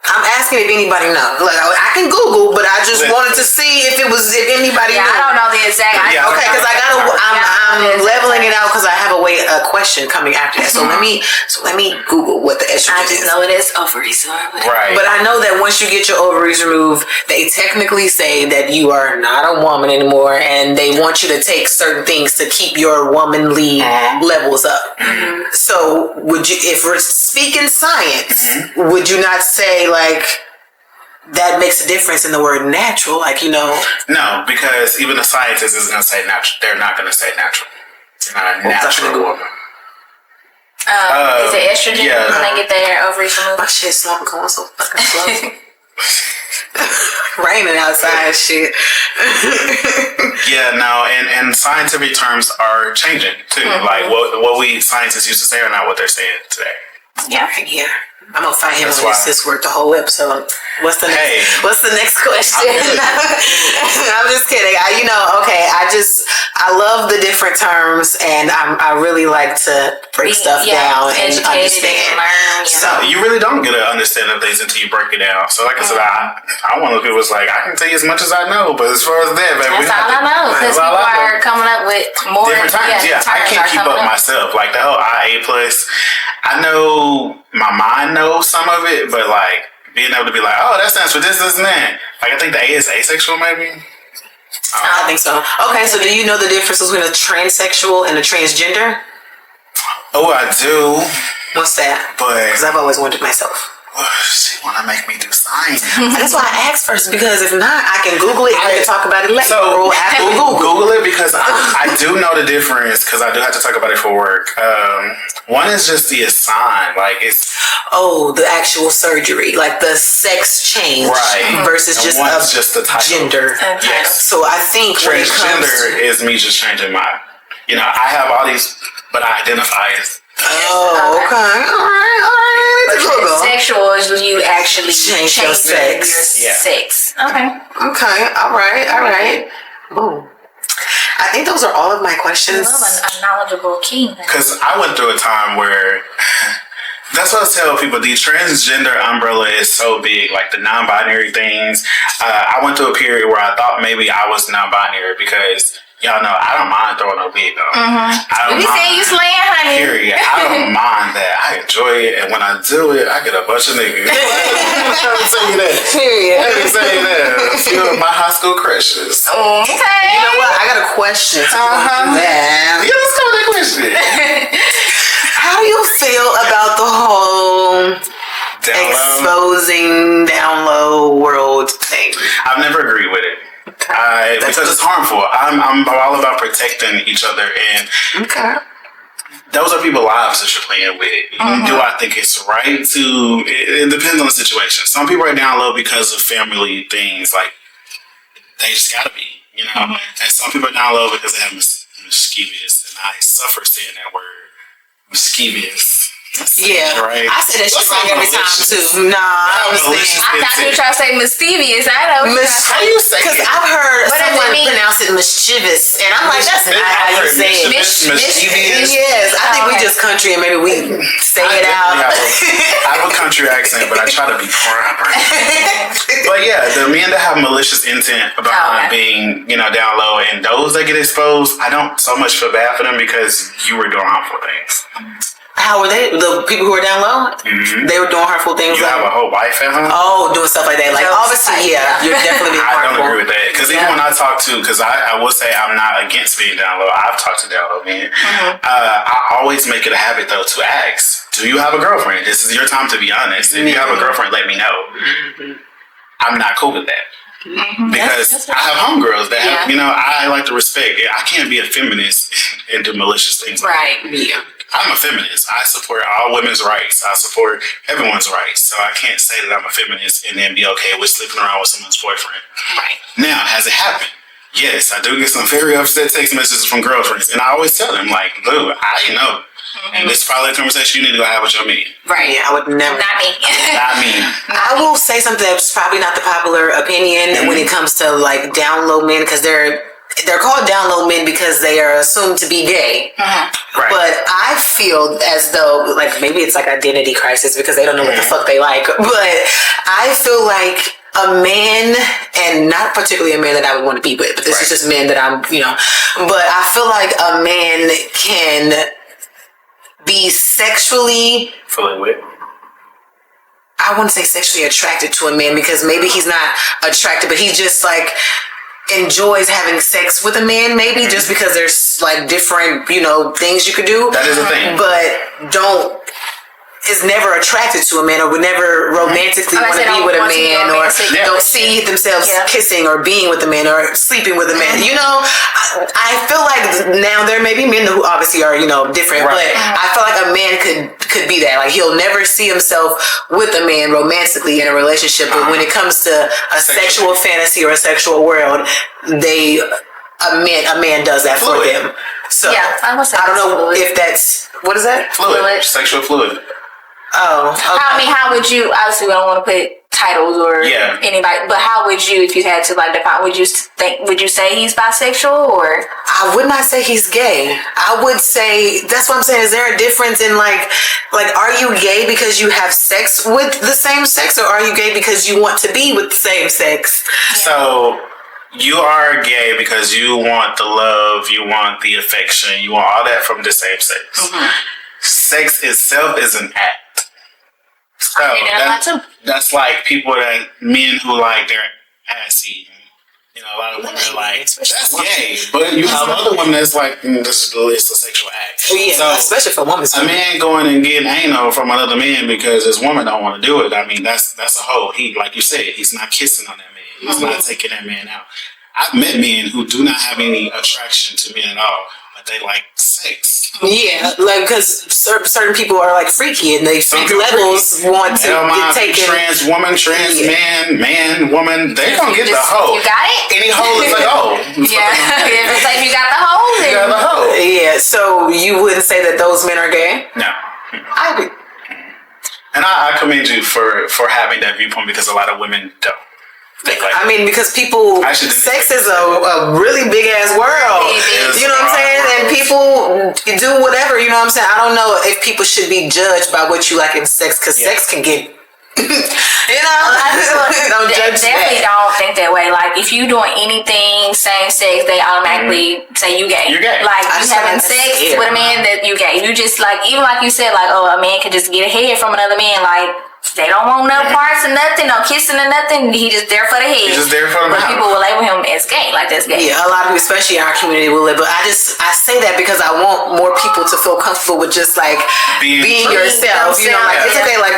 I'm asking if anybody knows. Like, I can Google, but I just wanted to see if anybody knows. I don't know the exact. Okay, because I'm leveling it out because I have a question coming after that. So let me Google what the estrogen is. I just know it is ovaries. Right. But I know that once you get your ovaries removed, they technically say that you are not a woman anymore, and they want you to take certain things to keep your womanly levels up. So would you, if we're speaking science, would you not say like that makes a difference in the word natural? Like, No, because even the scientist isn't going to say natural. They're not going to say natural. You're not a natural woman. Is it estrogen when they get their ovaries removed? My shit's going so fucking slow. Raining outside, shit. And scientific terms are changing too. Like what we scientists used to say are not what they're saying today. Yeah. I'm gonna fight him on this work the whole episode. What's the next question? I'm just kidding. I love the different terms, and I really like to break stuff down and understand. So you really don't get an understanding of things until you break it down. So like I said, I'm one of the people who's like, I can tell you as much as I know, but as far as that, baby, that's all I know. Because people are coming up with more different terms. I can't keep up myself. Like the whole IA plus, I know my mind knows some of it, but like being able to be like, oh, that stands for this, and that. Like I think the A is asexual, maybe. I think so. Okay, so do you know the difference between a transsexual and a transgender? Oh, I do. What's that? Because I've always wondered myself. She want to make me do science. That's why I asked first, because if not, I can Google it and we can talk about it later. So Google it, because I do know the difference, because I do have to talk about it for work. One is just the assign, like it's the actual surgery, like the sex change, right? Versus and just the title. Gender. Yes. So I think transgender is me just changing my. I have all these, but I identify as. Oh, okay. All right. But sexual is when you actually change your sex. Sex. Okay. All right. Boom. I think those are all of my questions. I love a knowledgeable king. Because I went through a time where. That's what I tell people. The transgender umbrella is so big, like the non-binary things. I went through a period where I thought maybe I was non-binary because y'all know I don't mind throwing a wig on. Mm-hmm. We say you slaying, honey. Period. I don't mind that. I enjoy it, and when I do it, I get a bunch of niggas. Let me tell you that. Period. Let me tell you that. A few of my high school crushes. Okay. You know what? I got a question. Yeah, let's go with that question. How do you feel about the whole exposing down low world thing? I've never agreed with it. Because it's harmful. I'm all about protecting each other, and those are people's lives that you're playing with. Do I think it's right to? It depends on the situation. Some people are down low because of family things, like they just gotta be, you know. And some people are down low because they have mischievous, and I suffer saying that word, mischievous. Right. I say that shit wrong every time too. Nah, I thought you were trying to say mischievous. I know. How you say it? Because I've heard someone pronounce it mischievous, and I'm like, that's not how you say it. Mischievous. Yes, I think we just country and maybe we say it out. I have a country accent, but I try to be proper. But yeah, the men that have malicious intent about being, you know, down low, and those that get exposed, I don't so much feel bad for them because you were doing harmful things. How were they? The people who were down low? They were doing hurtful things. You have a whole wife at home? Oh, doing stuff like that. Like, obviously, yeah, you're definitely being harmful. I don't agree with that. Because even when I talk to, because I will say I'm not against being down low. I've talked to down low men. I always make it a habit, though, to ask, do you have a girlfriend? This is your time to be honest. If you have a girlfriend, let me know. I'm not cool with that. Because I have homegirls that have, you know, I like to respect. I can't be a feminist and do malicious things. Right. Yeah. I'm a feminist. I support all women's rights. I support everyone's rights. So I can't say that I'm a feminist and then be okay with sleeping around with someone's boyfriend. Right. Now, has it happened? Yes, I do get some very upset text messages from girlfriends. And I always tell them, like, Lou, I know. And this is probably a conversation you need to go have with your me. Right. Yeah, I would never. Not me. Not me. I will say something that's probably not the popular opinion when it comes to like down low men, because they're called down low men because they are assumed to be gay. Right. But I feel as though, like, maybe it's like identity crisis because they don't know what the fuck they like. But I feel like a man, and not particularly a man that I would want to be with, but this is just men that I'm, you know. But I feel like a man can be sexually Fully I wouldn't say sexually attracted to a man because maybe he's not attracted, but he just like enjoys having sex with a man, maybe just because there's like different, you know, things you could do. That is a thing. But is never attracted to a man or would never romantically want to be with a man or don't see themselves kissing or being with a man or sleeping with a man. You know, I feel like now there may be men who obviously are, you know, different, but I feel like a man could be that. Like he'll never see himself with a man romantically in a relationship, but when it comes to a sexual fantasy or a sexual world, a man does that for them. So I don't know if that's, what is that? Fluid. Sexual fluid. Oh, okay. I mean, how would you? Obviously, we don't want to put titles or anybody, but how would you, if you had to like define? Would you say he's bisexual or? I would not say he's gay. I would say that's what I'm saying. Is there a difference in like are you gay because you have sex with the same sex, or are you gay because you want to be with the same sex? So you are gay because you want the love, you want the affection, you want all that from the same sex. Sex itself is an act. So that's like men who like their ass eating. You know, a lot of women are like, that's gay. But you have other women that's like, this is the list of sexual acts. Yeah, so, especially for women. A man going and getting anal from another man because his woman don't want to do it. I mean, that's a whole. He, like you said, he's not kissing on that man. He's not taking that man out. I've met men who do not have any attraction to men at all, but they like sex. Yeah, like because certain people are like freaky and they freak levels want to get taken. Trans woman, trans man, woman, they gonna get the hoe. You got it? Any hoe is like, oh. If it's like you got the hoe, then. You got the hoe. Yeah, so you wouldn't say that those men are gay? No. I agree. And I commend you for having that viewpoint because a lot of women don't. I mean, because sex is a really big ass world. You know what I'm saying? And people do whatever. You know what I'm saying? I don't know if people should be judged by what you like in sex, because sex can get A lot of people definitely don't think that way. Like, if you doing anything same sex, they automatically say you gay. You're gay. Like, you having sex with a man, that you gay. You just, like, even like you said, like, oh, a man could just get a head from another man, like, they don't want no parts or nothing, no kissing or nothing. He just there for the head. He's just there for the mouth. But people will label him as gay, like that's gay. Yeah, a lot of people, especially our community, will label. I say that because I want more people to feel comfortable with just like being yourself. You know, like it's okay, like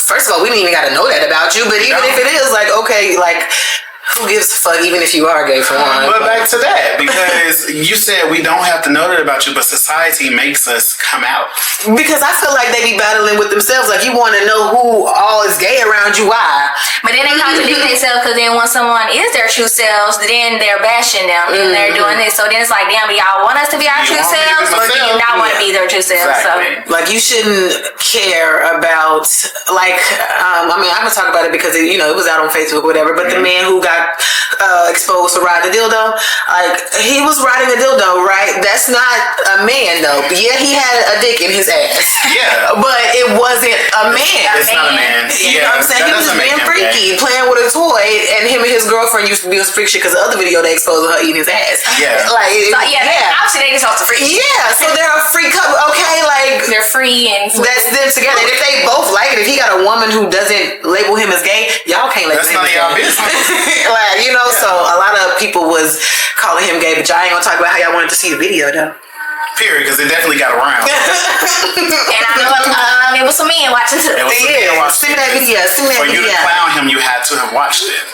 first of all, we didn't even got to know that about you, but even if it is, like, okay, like, who gives a fuck, even if you are gay for one? But back to that, because you said we don't have to know that about you, but society makes us come out. Because I feel like they be battling with themselves. Like, you want to know who all is gay around you, why? But then they contradict themselves, because then when someone is their true selves, then they're bashing them and they're doing this. So then it's like, damn, do y'all want us to be our true selves, or do you not want to be their true selves? Exactly. So, like, you shouldn't care about, like, I mean, I'm gonna talk about it because it was out on Facebook, whatever. But the man who got exposed to ride the dildo, like, he was riding a dildo, right? That's not a man, though. Yeah, he had a dick in his ass. Yeah, but it wasn't a man. It's not a man. You know what I'm saying? He was just being freaky, playing with a toy, and him and his girlfriend used to be on freak shit because the other video they exposed her eating his ass. Yeah, like, obviously they just also free. Yeah, so they're a free couple. Okay, like, they're free and that's them together. And if they both like it, if he got a woman who doesn't label him as gay, y'all can't label him as gay. That's none of y'all business. Like, so a lot of people was calling him gay, but y'all ain't gonna talk about how y'all wanted to see the video, though. Period, because it definitely got around. And I know it was some men watching too. Send me that video. For you to clown him, you had to have watched it.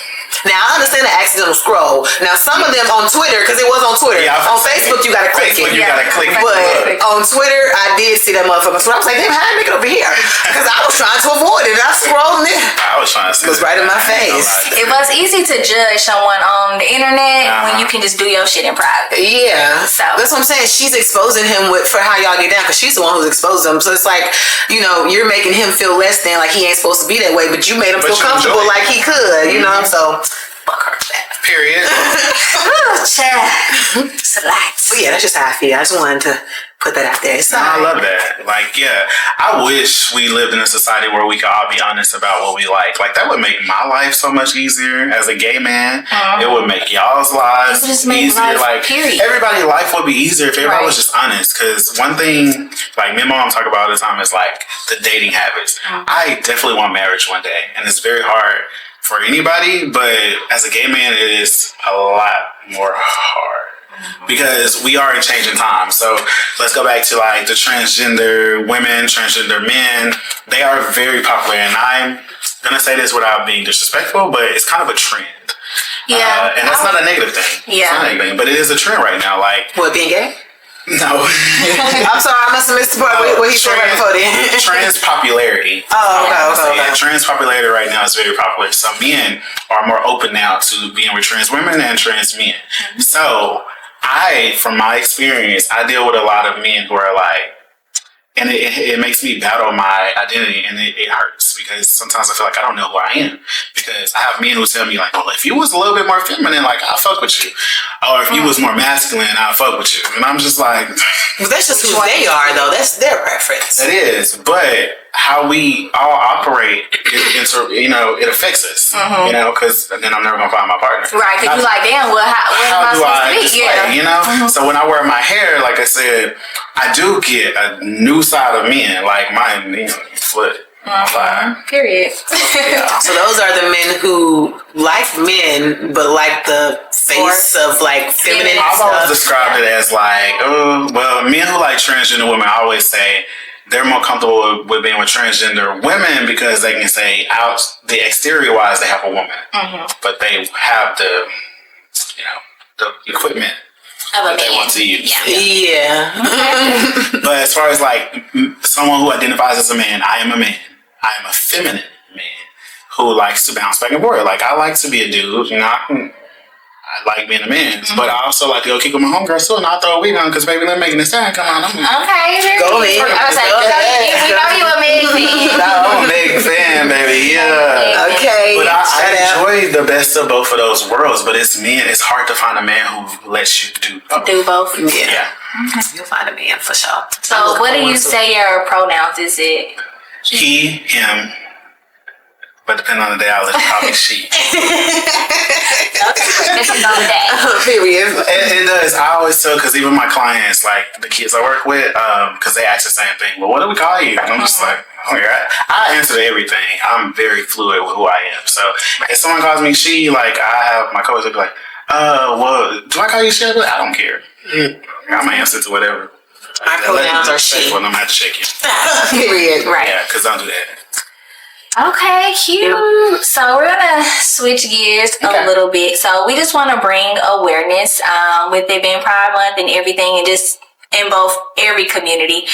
Now, I understand the accidental scroll. Now, some of them on Twitter, because it was on Twitter. Yeah, on Facebook, you gotta click it. You gotta click it. But on Twitter, I did see that motherfucker. So I was like, damn, how did I make it over here? Because I was trying to avoid it. And I scrolled in. I was trying to see it. Was right in my face. It was easy to judge someone on the internet when you can just do your shit in private. Yeah. So that's what I'm saying. She's exposing him for how y'all get down, because she's the one who's exposed him. So it's like, you're making him feel less than, like he ain't supposed to be that way, but you made him feel comfortable like he could, so fuck her for that. Period. It's a lot. But yeah, that's just how I feel. I just wanted to put that out there. I love that. Like, yeah, I wish we lived in a society where we could all be honest about what we like. Like, that would make my life so much easier as a gay man. It would make y'all's lives easier. Like, everybody's life would be easier if everybody was just honest. Because one thing, like, me and mom talk about all the time is, like, the dating habits. I definitely want marriage one day, and it's very hard for anybody, but as a gay man, it is a lot more hard because we are in changing times. So let's go back to like the transgender women, transgender men. They are very popular, and I'm gonna say this without being disrespectful, but it's kind of a trend. Yeah, and that's not a negative thing. Yeah, it's not a negative thing, but it is a trend right now. Like, what, being gay? No. I'm sorry, I must have missed the part where he said right before then. Trans popularity. Okay. Trans popularity right now is very popular. So men are more open now to being with trans women and trans men. So from my experience, I deal with a lot of men who are like, and it makes me battle my identity, and it hurts because sometimes I feel like I don't know who I am, because I have men who tell me like, well, if you was a little bit more feminine, like, I'll fuck with you, or if you was more masculine, I'll fuck with you, and I'm just like, well, that's just who they are, though. That's their preference. It is, but how we all operate, it affects us, because then I'm never gonna find my partner, right? Because you're like, damn, well, how do I display, So when I wear my hair, like I said, I do get a new side of men, like mine, foot. Period. So those are the men who like men, but like the face of like feminine. I've always described it as like, men who like transgender women, I always say they're more comfortable with being with transgender women because they can say out the exterior wise they have a woman, but they have the equipment that they want to use. Yeah. But as far as like someone who identifies as a man, I am a man. I am a feminine man who likes to bounce back and forth. Like, I like to be a dude, I like being a man, but I also like to go kick with my homegirls too, and I'll throw a wig on because baby, they're making this time. Come on, okay, go ahead. I was like, we know you a big fan. I'm a big fan, baby. Yeah. Okay. But I enjoy the best of both of those worlds. But it's hard to find a man who lets you do both. Yeah. You'll find a man for sure. So, what do you say your pronouns? Is it he, him, But depending on the day, I'll let you call me she. Depending on the day. Period. It does. I always tell, because even my clients, like the kids I work with, because they ask the same thing. Well, what do we call you? And I'm just like, oh yeah. I answer everything. I'm very fluid with who I am. So if someone calls me she, like I have my coach, they'll be like, well, do I call you she? I don't care. I'm gonna answer to whatever. My pronouns are she. Well, I'm gonna have to check you. Period. Right. Yeah, because don't do that. Okay, cute. So we're gonna switch gears a little bit. So we just want to bring awareness with it being Pride Month and everything, and just in both every community.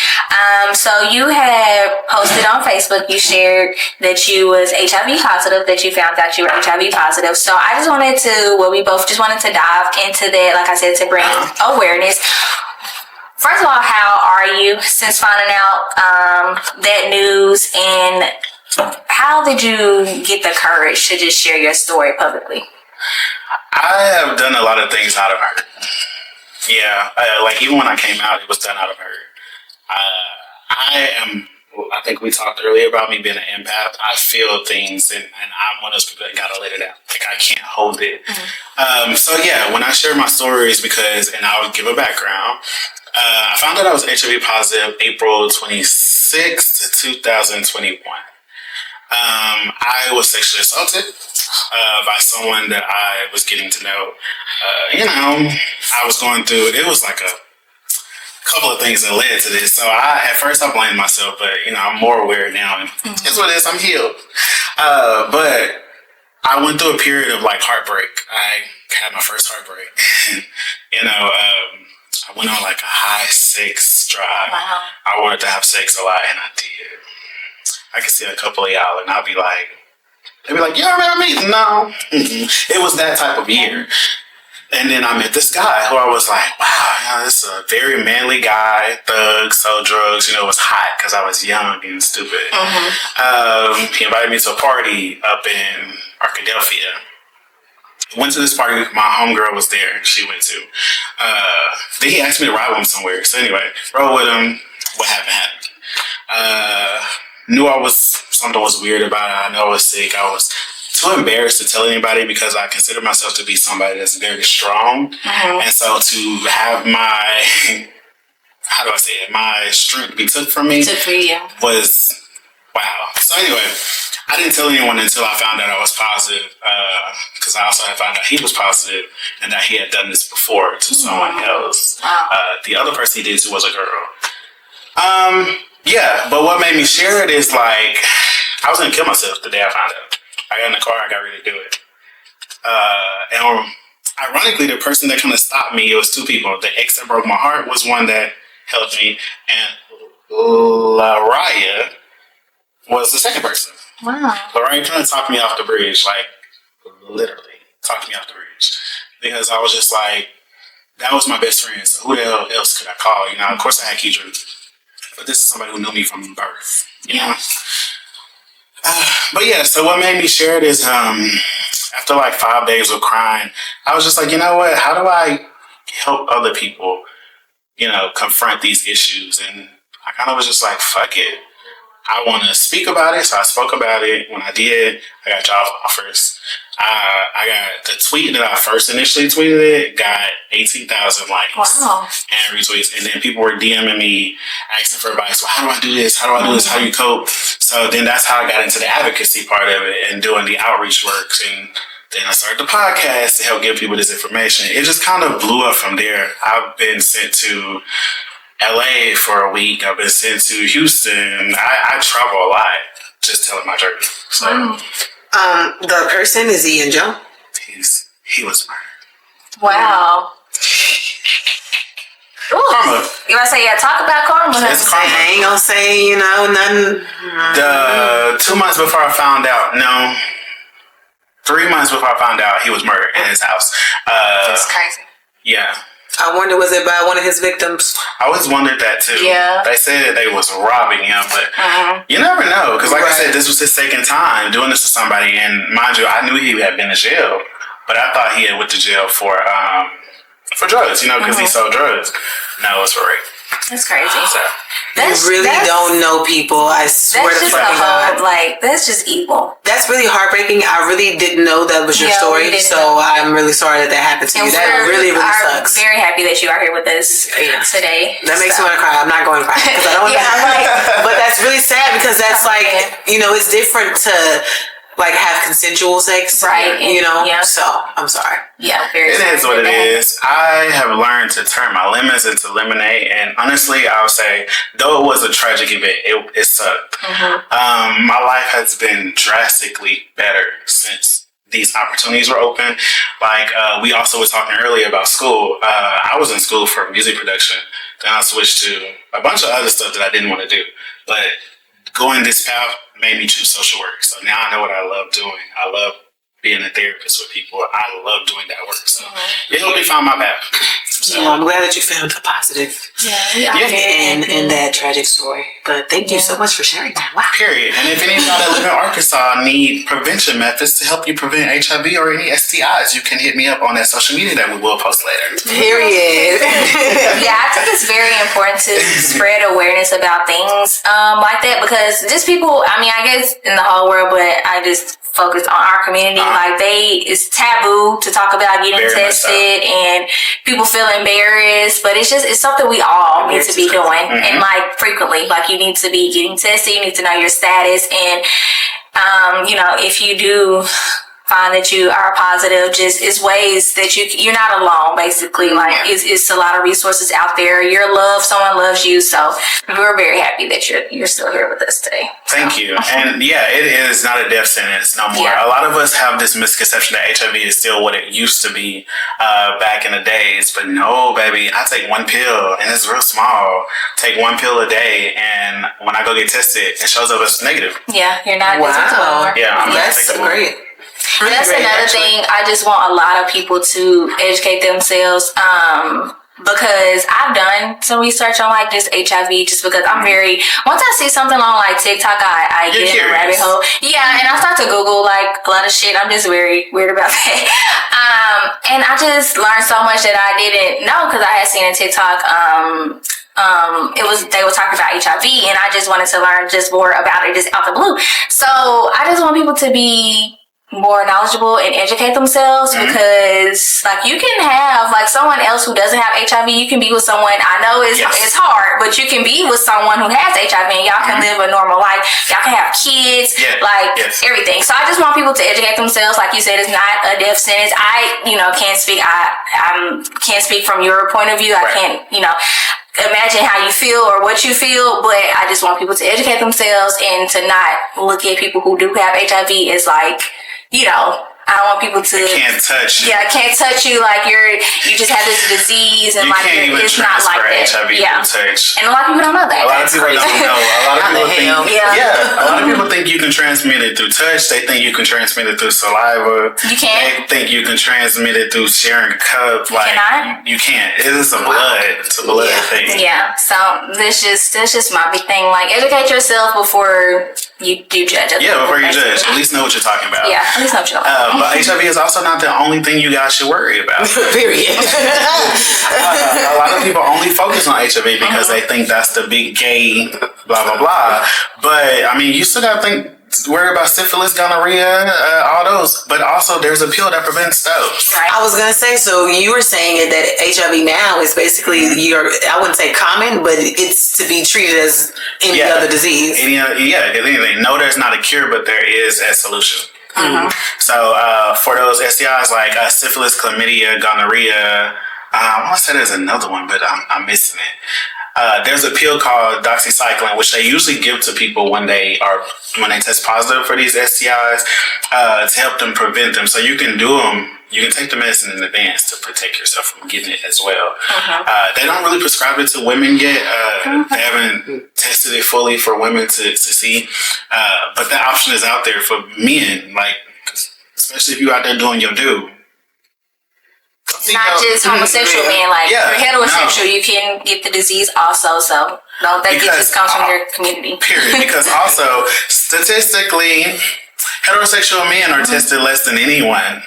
So you had posted on Facebook. You shared that you was HIV positive. That you found out you were HIV positive. So I just wanted to. Well, we both just wanted to dive into that. Like I said, to bring awareness. First of all, how are you since finding out that news, and how did you get the courage to just share your story publicly? I have done a lot of things out of hurt. Yeah, like even when I came out, it was done out of hurt. I think we talked earlier about me being an empath. I feel things, and I'm one of those people that gotta let it out. Like I can't hold it. So yeah, when I share my stories, and I'll give a background. I found out I was HIV positive April 26th, 2021. I was sexually assaulted by someone that I was getting to know. I was going through, it was like a couple of things that led to this. So at first I blamed myself, but I'm more aware now. And it's what it is, I'm healed. But I went through a period of like heartbreak. I had my first heartbreak. I went on like a high sex drive. Wow. I wanted to have sex a lot, and I did. I could see a couple of y'all, and I'd be like, they'd be like, you remember me? No. It was that type of year. And then I met this guy who I was like, wow, this is a very manly guy, thug, sold drugs. It was hot because I was young and stupid. He invited me to a party up in Arkadelphia. Went to this party. My homegirl was there. She went to. Then he asked me to ride with him somewhere. So anyway, rode with him. What happened? Knew something was weird about it. I know I was sick. I was too embarrassed to tell anybody because I consider myself to be somebody that's very strong. And so to have my, how do I say it, my strength be took from me was wow. So anyway, I didn't tell anyone until I found out I was positive, because I also had found out he was positive and that he had done this before to someone else. The other person he did to was a girl. Yeah, but what made me share it is like, I was gonna kill myself the day I found out. I got in the car, I got ready to do it. And ironically, the person that kind of stopped me, it was two people. The ex that broke my heart was one that helped me, and Laraya was the second person. Wow. Laraya kind of talked me off the bridge, like literally talked me off the bridge. Because I was just like, that was my best friend, so who the hell else could I call? Of course I had Keidra. But this is somebody who knew me from birth, you know? But yeah, so what made me share it is after like 5 days of crying, I was just like, you know what? How do I help other people, confront these issues? And I kind of was just like, fuck it. I want to speak about it. So I spoke about it. When I did, I got job offers. I got the tweet that I first initially tweeted it, got 18,000 likes and retweets. And then people were DMing me, asking for advice. Well, how do I do this? How do I do this? How do you cope? So then that's how I got into the advocacy part of it and doing the outreach work. And then I started the podcast to help give people this information. It just kind of blew up from there. I've been sent to LA for a week. I've been sent to Houston. I travel a lot just telling my journey. So. The person, is he in jail? He was murdered. Wow. Karma. You want to say, talk about karma? It's karma. I ain't gonna say, nothing. The 2 months before I found out, 3 months before I found out he was murdered in his house. That's crazy. Yeah. I wonder, was it by one of his victims? I always wondered that too. Yeah. They said that they was robbing him, but you never know. Because like I said, this was his second time doing this to somebody. And mind you, I knew he had been to jail, but I thought he had went to jail for drugs, because he sold drugs. No, it was for rape. That's crazy. So, You really don't know people. I swear to fucking God. Like, that's just evil. That's really heartbreaking. I really didn't know that was your story. So I'm really sorry that happened to you. That really, really sucks. I'm very happy that you are here with us today. That makes me want to cry. I'm not going to cry because I don't want to. But that's really sad because that's like, you know, it's different to like have consensual sex. Right. You know? Yeah. So I'm sorry. Yeah, very it is what it is. I have learned to turn my lemons into lemonade, and honestly, I would say, though it was a tragic event, it sucked. My life has been drastically better since these opportunities were open. Like we also were talking earlier about school. I was in school for music production, then I switched to a bunch of other stuff that I didn't want to do, but going this path made me choose social work. So now I know what I love doing. I love being a therapist with people. I love doing that work. So it helped me find my path. So I'm glad that you found the positive in that tragic story. But thank you so much for sharing that. Wow. Period. And if any of y'all that live in Arkansas need prevention methods to help you prevent HIV or any STIs, you can hit me up on that social media that we will post later. Period. I think it's very important to spread awareness about things like that, because just people, I mean, I guess in the whole world, but I just focus on our community. Like it's taboo to talk about getting tested, and people feel embarrassed, but it's something we all need to be doing, and like frequently, like you need to be getting tested, you need to know your status, and you know, if you do find that you are positive, just it's ways that you're not alone, basically. Like it's a lot of resources out there. You're loved, someone loves you, so we're very happy that you're still here with us today. Thank you. And it is not a death sentence no more. A lot of us have this misconception that HIV is still what it used to be back in the days, but no, baby, I take one pill and it's real small. Take one pill a day, and when I go get tested, it shows up as negative. Yeah, you're not wow. Yeah, that's great. And that's another thing. I just want a lot of people to educate themselves, because I've done some research on like this HIV, just because I'm once I see something on like TikTok, I get in a rabbit hole. Yeah, and I start to Google like a lot of shit. I'm just very weird about that. And I just learned so much that I didn't know, because I had seen a TikTok. They were talking about HIV, and I just wanted to learn just more about it, just out the blue. So I just want people to be more knowledgeable and educate themselves, because like you can have like someone else who doesn't have HIV, you can be with someone, I know it's hard, but you can be with someone who has HIV, and y'all can live a normal life, y'all can have kids, everything. So I just want people to educate themselves. Like you said, it's not a death sentence. I can't speak, I can't speak from your point of view. I can't, imagine how you feel or what you feel, but I just want people to educate themselves and to not look at people who do have HIV as like, I don't want people to. They can't touch you. Yeah, can't touch you. Like you just have this disease, and you like can't even it's not like that. HIV touch. And a lot of people don't know that. A lot of people don't know. A lot of people think. A lot of people think you can transmit it through touch. They think you can transmit it through saliva. You can't. They think you can transmit it through sharing a cup. Like you can't. It is a blood. It's a blood thing. Yeah. So that's just my big thing. Like educate yourself before you judge. Before you judge, at least know what you're talking about. Yeah, at least know what you're talking about. But HIV is also not the only thing you guys should worry about. Period. A lot of people only focus on HIV because they think that's the big gay blah blah blah. But I mean, you still gotta worry about syphilis, gonorrhea, all those. But also, there's a pill that prevents those. Right. I was gonna say. So you were saying that HIV now is basically I wouldn't say common, but it's to be treated as any other disease. Anything. No, there's not a cure, but there is a solution. So for those STIs like syphilis, chlamydia, gonorrhea, I want to say there's another one, but I'm missing it. There's a pill called doxycycline, which they usually give to people when they test positive for these STIs to help them prevent them. So you can do them. You can take the medicine in advance to protect yourself from getting it as well. They don't really prescribe it to women yet. They haven't tested it fully for women to see. But that option is out there for men, like, especially if you're out there doing your due. Not just homosexual men, like you're heterosexual, you can get the disease also. So don't think it just comes from your community. Period. Because also, statistically, heterosexual men are tested less than anyone.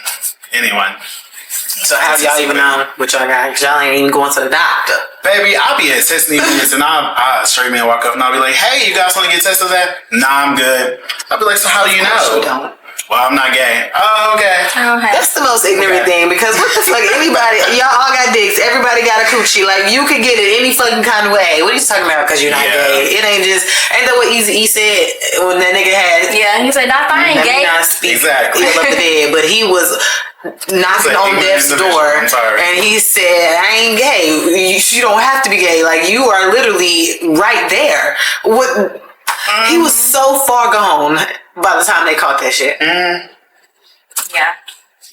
So how y'all even know what y'all got? Cause y'all ain't even going to the doctor. Baby, I'll be at testing events and I'll straight man walk up and I'll be like, hey, you guys want to get tested that? Nah, I'm good. I'll be like, so how do you know? You don't. Well, I'm not gay. Oh, okay. That's the most ignorant thing because what the fuck? Anybody, y'all all got dicks. Everybody got a coochie. Like you could get it any fucking kind of way. What are you talking about? Because you're not gay. It ain't just. Ain't that what Eazy-E said when that nigga had? Yeah, he said, "Not I ain't gay." Not speak Exactly. evil of the dead, but he was knocking on death's door, and he said, "I ain't gay. You don't have to be gay. Like you are literally right there." What? He was so far gone by the time they caught that shit. Yeah.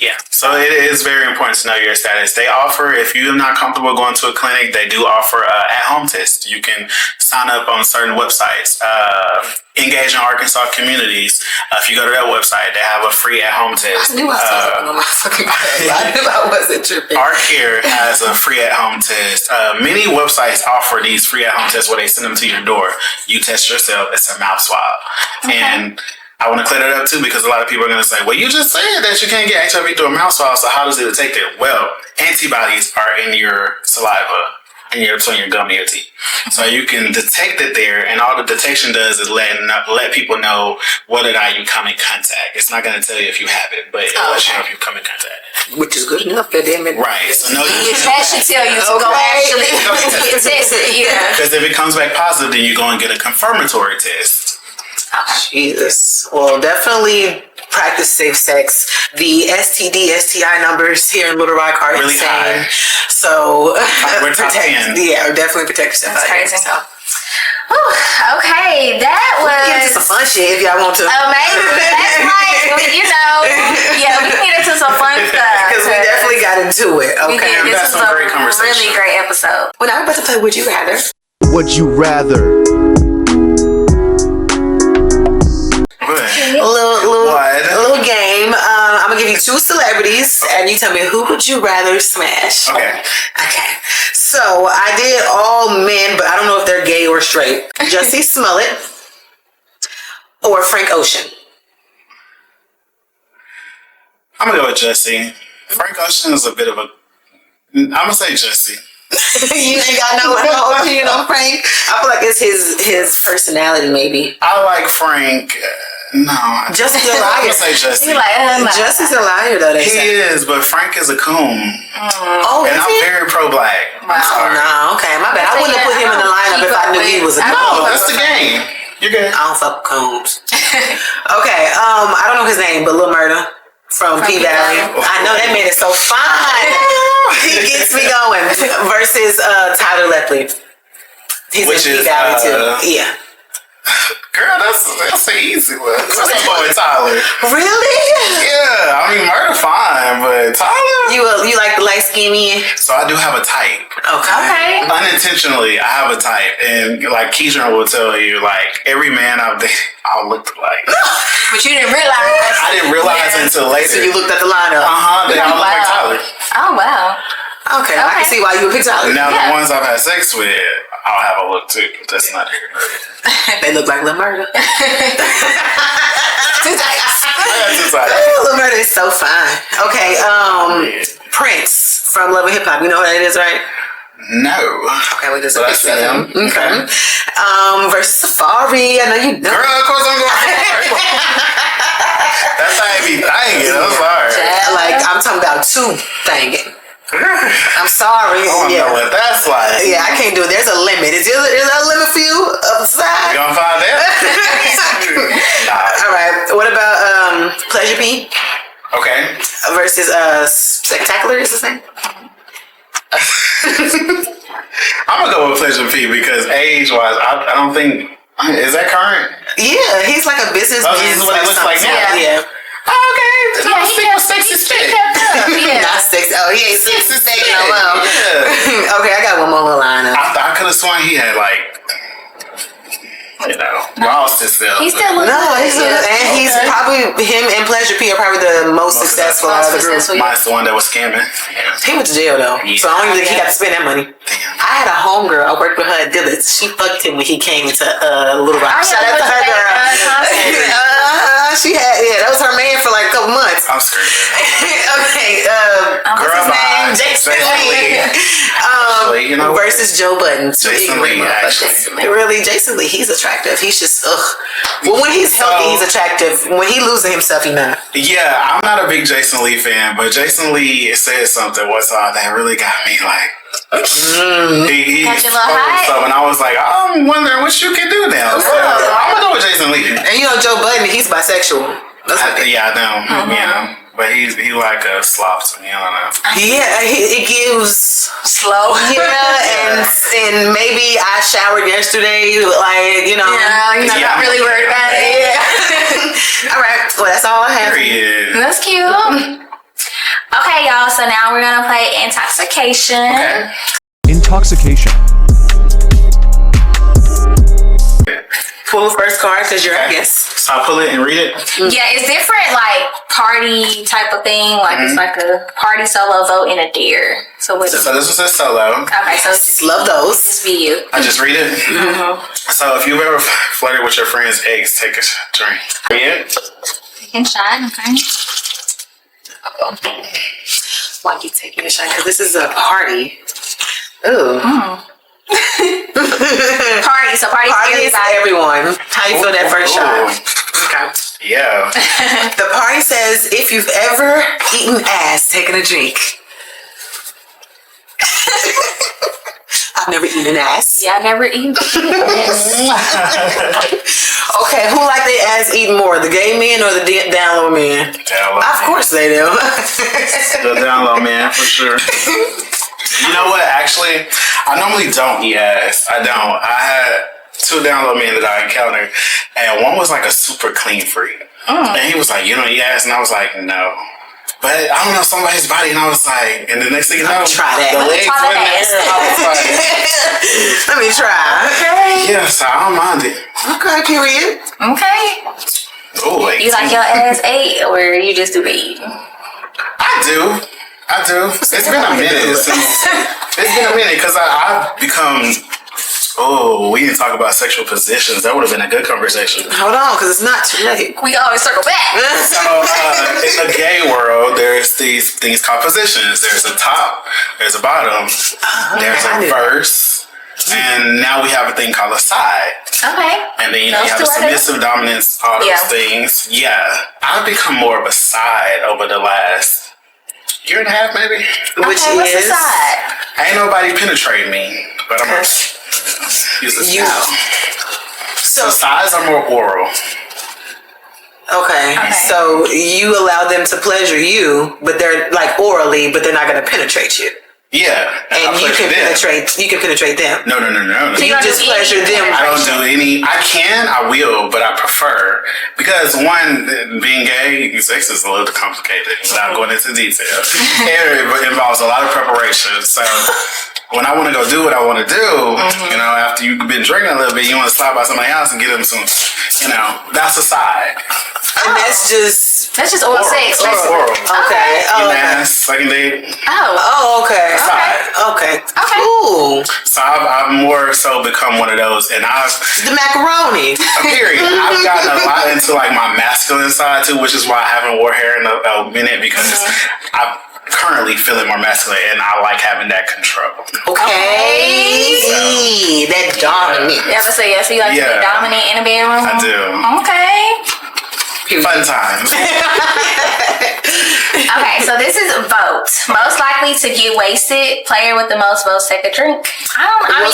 Yeah, so it is very important to know your status. They offer, if you're not comfortable going to a clinic, they do offer at-home tests. You can sign up on certain websites. Engage in Arkansas Communities. If you go to that website, they have a free at-home test. I knew I saw something on my fucking bed. I knew I wasn't tripping. ArtCare has a free at-home test. Many websites offer these free at-home tests where they send them to your door. You test yourself. It's a mouth swab. Okay. And I want to clear that up too because a lot of people are going to say, well, you just said that you can't get HIV through a mouth swab, so how does it detect it? Well, antibodies are in your saliva, between your gum and your teeth. So you can detect it there, and all the detection does is let people know whether or not you come in contact. It's not going to tell you if you have it, but it'll let you know if you come in contact. Which is good enough, goddammit. Right. So no, that should tell you to go actually get tested. Yeah. Because if it comes back positive, then you're going to get a confirmatory test. Jesus. Well, definitely practice safe sex. The STD, STI numbers here in Little Rock are really insane. high. So we're top 10. Yeah, definitely protect yourself. That's crazy. Okay, that was. Get into some fun shit if y'all want to. Amazing. That's right. We can get into some fun stuff. Because we definitely got into it. Okay. This was a great conversation. really great episode. Well, now I'm about to play Would You Rather. Would you rather? A little game. I'm gonna give you two celebrities, and you tell me who would you rather smash. Okay. So I did all men, but I don't know if they're gay or straight. Jussie Smollett or Frank Ocean. I'm gonna go with Jussie. Frank Ocean is a bit of a. I'm gonna say Jussie. You ain't got no opinion on Frank. I feel like it's his personality, maybe. I like Frank. No, Jussie's a liar. I'm gonna say Jussie. Jussie's a liar, though. They say. He is, but Frank is a coon. Oh, and I'm very pro-black. Wow. No, okay, my bad. I wouldn't have put him in the lineup if I knew he was a coon. No, that's the game. You're good. I don't fuck with coons. Okay, I don't know his name, but Lil Murda from P-Valley. I know that man is so fine. He gets me going. Versus Tyler Lepley. He's in P-Valley too. Yeah. Girl, that's an easy one. I'm going with Tyler. Really? Yeah, I mean, Murda fine, but Tyler. You like the light skinny? So I do have a type. Okay. Unintentionally, I have a type, and like Keyshawn will tell you, like every man I've dated, I looked like. But you didn't realize. I didn't realize until later. So you looked at the lineup. They all look like Tyler. Oh wow. Okay, I can see why you would pick Tyler. Now the ones I've had sex with, I'll have a look too. That's not here. They look like Lil Murda. Two types. Lil Murda is so fine. Okay, Prince from Love and Hip Hop. You know who that is, right? No. Okay, we just I see him. Okay. Versus Safari. I know you know. Girl, of course I'm going Safari. That thing be thangin'. I'm sorry. Like, I'm talking about two thangin'. I'm sorry. I don't know what that's like. Yeah, I can't do it. There's a limit. Is there a limit for you upside? You gonna find out? Nah. All right. What about Pleasure P? Okay. Versus Spectacular is his name? I'm gonna go with Pleasure P because age-wise, I don't think is that current. Yeah, he's like a businessman. This is what he looks like now. Yeah. Oh, okay. Yeah, he kept sexy stick. Not sexy. Oh, he ain't sexy stick no more. Yeah. Okay, I got one more little line up. I could have sworn he had like, lost himself. He still looks good. And he's probably, him and Pleasure P are probably the most successful out of the group. Mine's the one that was scamming. He went to jail though, so I don't even think he got to spend that money. Damn. I had a homegirl. I worked with her at Dillard's. She fucked him when he came into Little Rock. Shout out to her girl. She had, that was her man for like a couple months. I'm scared. Okay, what's Girl, his name? bye. Jason Lee. Lee. Versus Joe Budden. Jason Lee, actually. Really, Jason Lee, he's attractive. He's just, Well, when he's healthy, he's attractive. When he losing himself, he's not. Yeah, I'm not a big Jason Lee fan, but Jason Lee said something one time that really got me like, he Got you a little hot? and I was like, I'm wondering what you can do now. So I'm gonna go with Jason Lee. And you know, Joe Budden, he's bisexual. Yeah, I know. Yeah, but he like a slop to me. I don't know. Yeah, it gives slow. Yeah, and maybe I showered yesterday, like, you know. Yeah, you're not really worried about it. Yeah. All right, well, that's all I have. Period. That's cute. Okay, y'all, so now we're gonna play Intoxication. Okay. Intoxication. Pull the first card because you're our guest. So I pull it and read it. Yeah, it's different, like party type of thing. Like it's like a party solo vote and a dare. So what? So this was a solo. Okay, so it's just Love those. Just be you. I just read it. So if you've ever flirted with your friend's ex, take a drink. Read it. Taking shot. Okay. Why you taking a shot? Because this is a party. Ooh. Party. So party Party for everyone. How you feel that first shot? Okay. Yeah. The party says, if you've ever eaten ass taking a drink. I've never eaten ass. Yeah, I never eaten. Okay, who like their ass eaten more, the gay men or the down low men? Down low. Of course they do. The down low man, for sure. You know what? Actually, I normally don't eat ass. I don't. I had 2 down low men that I encountered, and one was like a super clean freak. And he was like, you don't eat ass? And I was like, no. But I don't know, somebody's body, and I was like, and the next thing you know, try that. the legs went there. I was like, let me try. Okay. yeah, so I don't mind it. Okay, period. Okay. Oh, wait. You like your ass ate, or you just do the eating? I do. It's been a minute because I've become. Oh, we didn't talk about sexual positions. That would have been a good conversation. Hold on, because it's not too late. We always circle back. So, in the gay world, there's these things called positions. There's a top, there's a bottom, there's a verse, and now we have a thing called a side. Okay. And then you have a submissive, dominance, all those things. Yeah, I've become more of a side over the last year and a half, maybe. Which what's is the side? Ain't nobody penetrating me, but I'm gonna use a spout. So sides are more oral. Okay, so you allow them to pleasure you, but they're like orally, but they're not going to penetrate you. Yeah, and you can penetrate them. No. So you just pleasure them. I don't do any. I will, but I prefer because one, being gay, sex is a little complicated without going into detail. It involves a lot of preparation. So when I want to go do what I want to do, you know, after you've been drinking a little bit, you want to stop by somebody's house and get them some. You know, that's a side. And that's just oral sex. Oral. Okay. Second date. Oh, okay. Okay. Cool. So I've more so become one of those, and the macaroni. Period. I've gotten a lot into like my masculine side too, which is why I haven't wore hair in a minute because I'm currently feeling more masculine, and I like having that control. Okay. That dominant. Yeah, but so you like to be dominant in a bedroom? I do. Okay. Fun times. Okay, so this is a vote. Most likely to get wasted. Player with the most votes take a drink.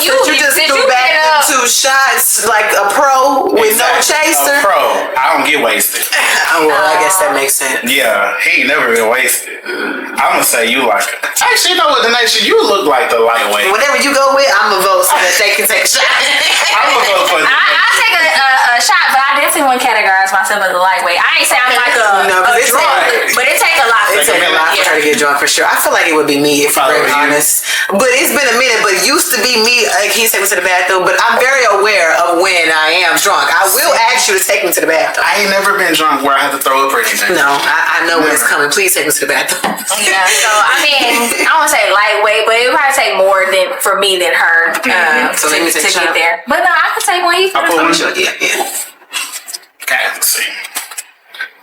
You just threw back 2 shots like a pro with no chaser. A pro. I don't get wasted. I guess that makes sense. Yeah, he ain't never been wasted. I'm gonna say you like it. Actually, you know what, Denisha, you look like the lightweight. Whatever you go with, I'm a vote so that they can take a shot. I'm a vote for I'll take a shot, but I definitely wouldn't categorize myself as a lightweight. I ain't say I'm like a drunk, but it takes a lot for her to get drunk for sure. I feel like it would be me if I'm very honest. But it's been a minute, but it used to be me. He take me to the bathroom, but I'm very aware of when I am drunk. I will ask you to take me to the bathroom. I ain't never been drunk where I had to throw up or anything. No, I know when it's coming. Please take me to the bathroom. Yeah, so I mean, I don't want to say lightweight, but it would probably take more for me than her so to get there. But no, I can take one. I put one. Yeah. Okay, let's see.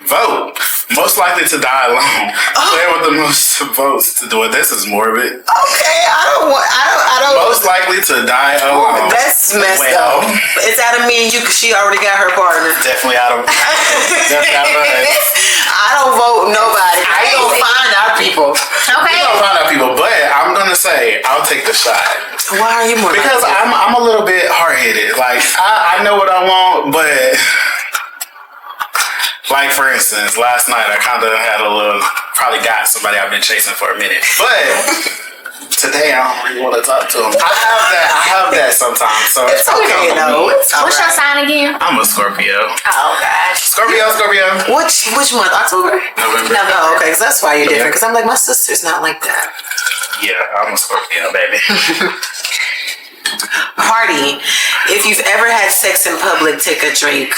Vote. Most likely to die alone. Player with the most votes to do it. This is morbid. Okay, I don't. Most likely to die alone. That's messed up. It's out of me and you. She already got her partner. Definitely out of. Definitely out of us. I don't vote nobody. We gonna find our people. Okay. We gonna find out people, but I'm gonna say I'll take the shot. Why are you more? Because I'm a little bit hard headed. Like I know what I want, but. Like, for instance, last night I kind of had probably got somebody I've been chasing for a minute. But today I don't really want to talk to them. I have that sometimes. So it's okay, though. What's your sign again? I'm a Scorpio. Oh, gosh. Scorpio. Which month? October? November. Oh, okay. So that's why you're different. Because I'm like, my sister's not like that. Yeah, I'm a Scorpio, baby. Party. If you've ever had sex in public, take a drink.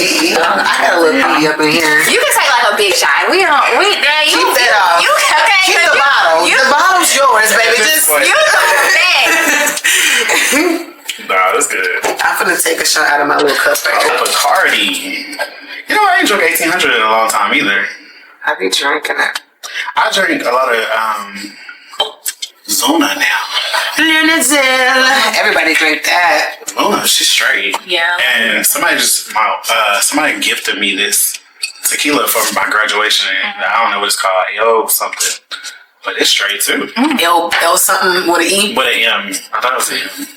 I got a little pee up in here. You can take like a big shot. Keep that off. Okay. Keep the bottle. The bottle's yours, baby. Just you Nah, that's good. I'm gonna take a shot out of my little cup right now. Bacardi. You know, I ain't drunk 1800 in a long time either. I be drinking it. I drink a lot of Zona now. Lunazil. Everybody drink that. Zona, she's straight. Yeah. And somebody gifted me this tequila for my graduation. And I don't know what it's called. Yo something. But it's straight too. L something with an E? With an M. I thought it was an M.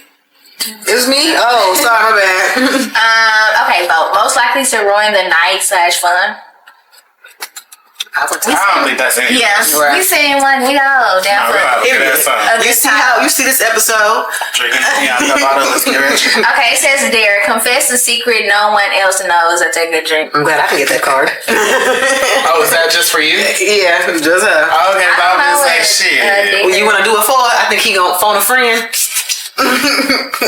It was me? Oh, sorry, my bad. Okay, vote. Most likely to ruin the night / fun. I don't think that's anything. Yeah, right. We saying one. We all down for You see this episode? Drinking out the bottle. Let's get rich. Okay, it says there, confess a secret no one else knows or take a drink. I'm glad I can get that card. Oh, is that just for you? Yeah, just her. Okay, but I'm just like, shit. Well, you want to do it for her? I think he gonna phone a friend.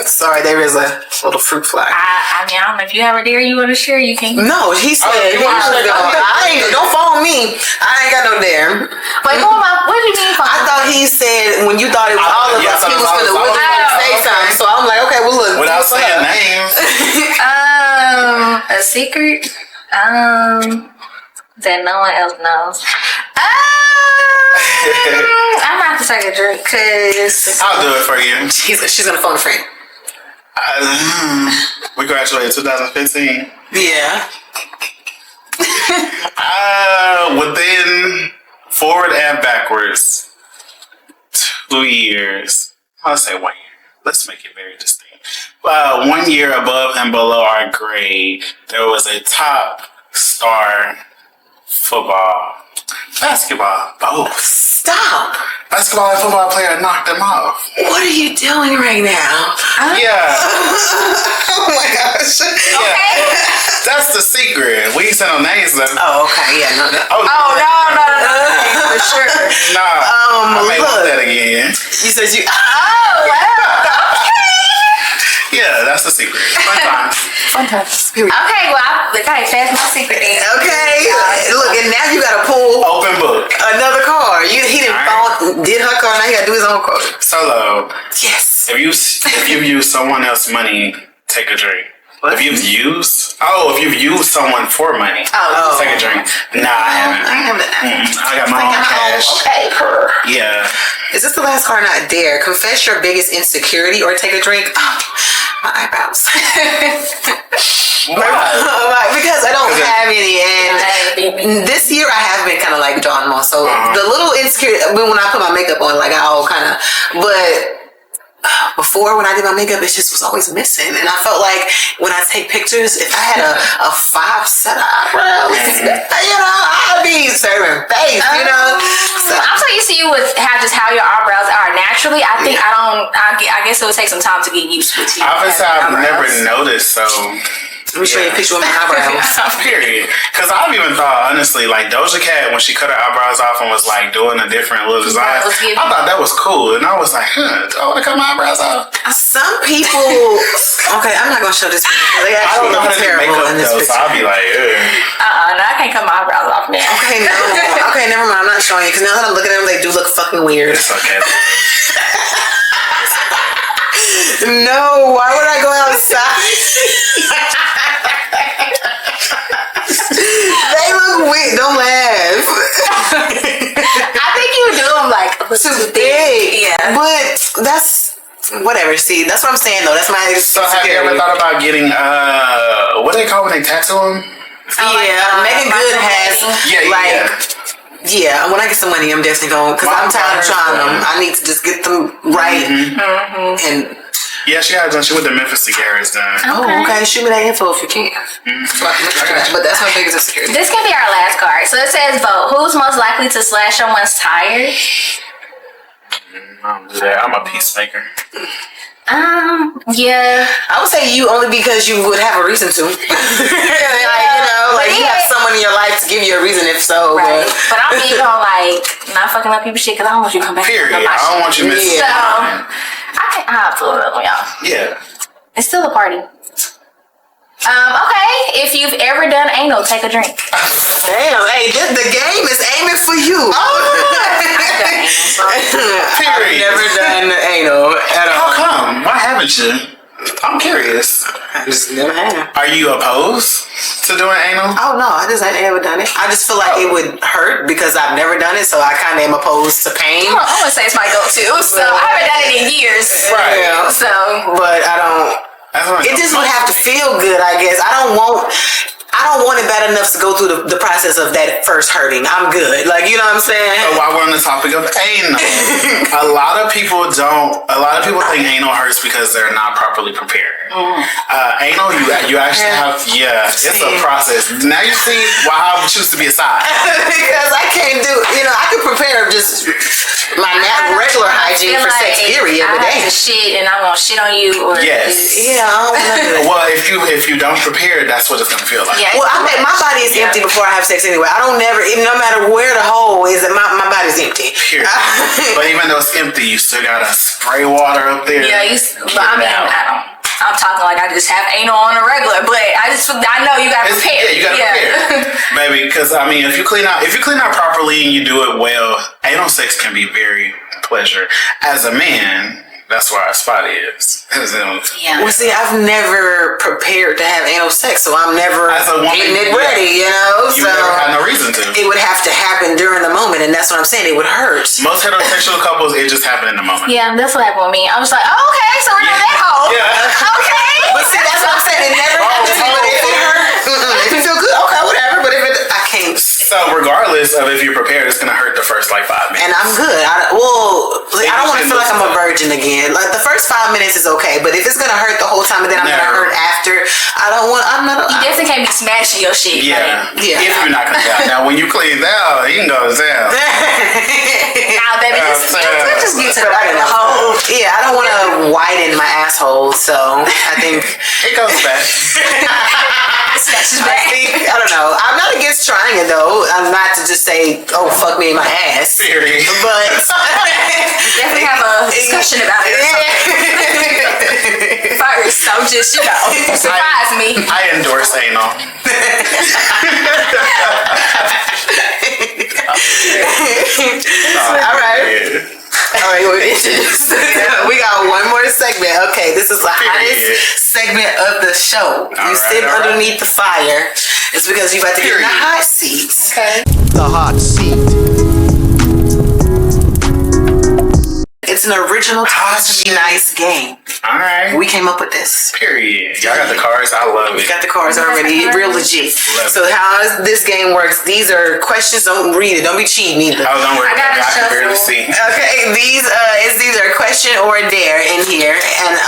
Sorry, there is a little fruit fly. I mean, I don't know if you have a dare you want to share. You can. No, he said. Don't phone me. I ain't got no dare. Wait, what do you mean phone? I thought he said when you thought it was all of us, he was gonna really say something. So I'm like, okay, well look. Without saying names. A secret. That no one else knows. I'm about to take a drink because I'll do it for you. She's gonna phone a friend. We graduated in 2015. Yeah. Within forward and backwards, 2 years. I'll say 1 year. Let's make it very distinct. 1 year above and below our grade, there was a top star basketball, both. Stop. Basketball and football player knocked them off. What are you doing right now? Yeah. Oh my gosh. okay. That's the secret. We ain't said no names though. Oh, okay. Yeah, no. Oh no. For sure. Nah. I may want that again. You said you. Oh wow. Yeah, that's the secret. Fun times. Okay, well, I that's my secret then. Okay. Look, and now you gotta pull open book. Another card. He didn't did her card, now he gotta do his own card. Solo. Yes. If you use someone else's money, take a drink. What? If you've used someone for money, take a drink. Nah, I haven't. I haven't. I got my own cash. Okay. Yeah. Is this the last card? Not dare. Confess your biggest insecurity or take a drink. Oh, my eyebrows. Why? Because I don't have any, and this year I have been kind of like drawing them on. So the little insecurity when I put my makeup on, like I all kind of, but. Before, when I did my makeup, it just was always missing. And I felt like when I take pictures, if I had a 5 set of eyebrows, I'd be serving face, So, I'm so used to you with how your eyebrows are naturally. I think I guess it would take some time to get used to it. Obviously, I've never noticed, so... Let me show you a picture of my eyebrows. Period. Because I've even thought, honestly, like Doja Cat, when she cut her eyebrows off and was like doing a different little design, I thought that was cool. And I was like, do I want to cut my eyebrows off? Some people, okay, I'm not going to show this picture. They I don't know how to do makeup in this though, picture. so I'll be like, no, I can't cut my eyebrows off now. Okay, no. Okay, never mind. I'm not showing you. Because now that I'm looking at them, they do look fucking weird. It's okay. No, why would I go outside? whatever. See, that's what I'm saying though. That's my So have you ever thought about getting what do they call when they tattoo them? Megan Good has when I get some money, I'm definitely going because I'm tired of trying them. I need to just get them right and. Yeah, she got it done. She went to Memphis to get hers done. Okay. Shoot me that info if you can. But that's my biggest insecurity. This can be our last card. So it says vote. Who's most likely to slash someone's tires? I don't do that. I'm a peacemaker. Yeah. I would say you only because you would have a reason to. You have someone in your life to give you a reason if so. Right. But I'm big on not fucking up people's shit because I don't want you to come back. Period. I don't want you missing. So I feel it, y'all. Yeah. It's still a party. Okay. If you've ever done anal, take a drink. Damn, hey, the game is aiming for you. Period. I've never done anal at all. How come? Why haven't you? I'm curious. I just never have. Are you opposed to doing anal? Oh no, I just ain't ever done it. I just feel like it would hurt because I've never done it, so I kind of am opposed to pain. Well, I would say it's my go-to, so I haven't done it in years. Right. Yeah. So, but I don't. It just would have to feel good, I guess. I don't want it bad enough to go through the process of that first hurting. I'm good. You know what I'm saying? So while we're on the topic of anal, a lot of people think anal hurts because they're not properly prepared. Anal, you actually have, it's a process. Now you see why I would choose to be a side. Because I can't do, I can prepare just my regular hygiene for sex, period. I have to shit and I'm going to shit on you. Or yes. Yeah, I don't want to. Well, if you don't prepare, that's what it's going to feel like. Yeah, well, my body is empty before I have sex anyway. I don't no matter where the hole is, my body's empty. Period. But even though it's empty, you still got to spray water up there. Yeah, I'm talking like I just have anal on a regular, but I know you gotta prepare. Yeah, you gotta prepare, baby. Because if you clean out properly and you do it well, anal sex can be very pleasure. As a man, that's where our spot is. Yeah. Well, see, I've never prepared to have anal sex, so I'm never getting it ready. You never had no reason to. It would have to happen during the moment, and that's what I'm saying. It would hurt. Most heterosexual couples, it just happened in the moment. Yeah, that's what happened with me. I was like, oh, okay, so we're doing that hole. Yeah. Okay. But see, that's what I'm saying. It never happens. But if it hurts, if you feel good, okay, whatever. But if I can't. So regardless of if you're prepared, it's gonna hurt the first 5 minutes. And I'm good. I don't want to feel like I'm a virgin again. The first 5 minutes is okay, but if it's gonna hurt the whole time and then I'm gonna hurt after, You definitely can't be smashing your shit. Yeah. If you're not gonna down. Now when you clean down, you can go down. Nah, baby, just get to the hole. Yeah, I don't want to widen my asshole, so I think it goes back. I don't know. I'm not against trying it though. I'm not to just say, "Oh, fuck me in my ass." Period. But definitely have a discussion about it. First, so just surprise me. I endorse anal. All right. All right, we got one more segment. Okay, this is the hottest segment of the show. You sit underneath the fire. It's because you about to get in the hot seats. Okay. The hot seat. It's an original Toss to Be Nice game. All right. We came up with this. Period. Y'all got the cards. I love it. We got the cards already. Real legit. So how this game works, these are questions. Don't read it. Don't be cheating either. Oh, don't worry. I can barely see. Okay. These are question or dare in here. And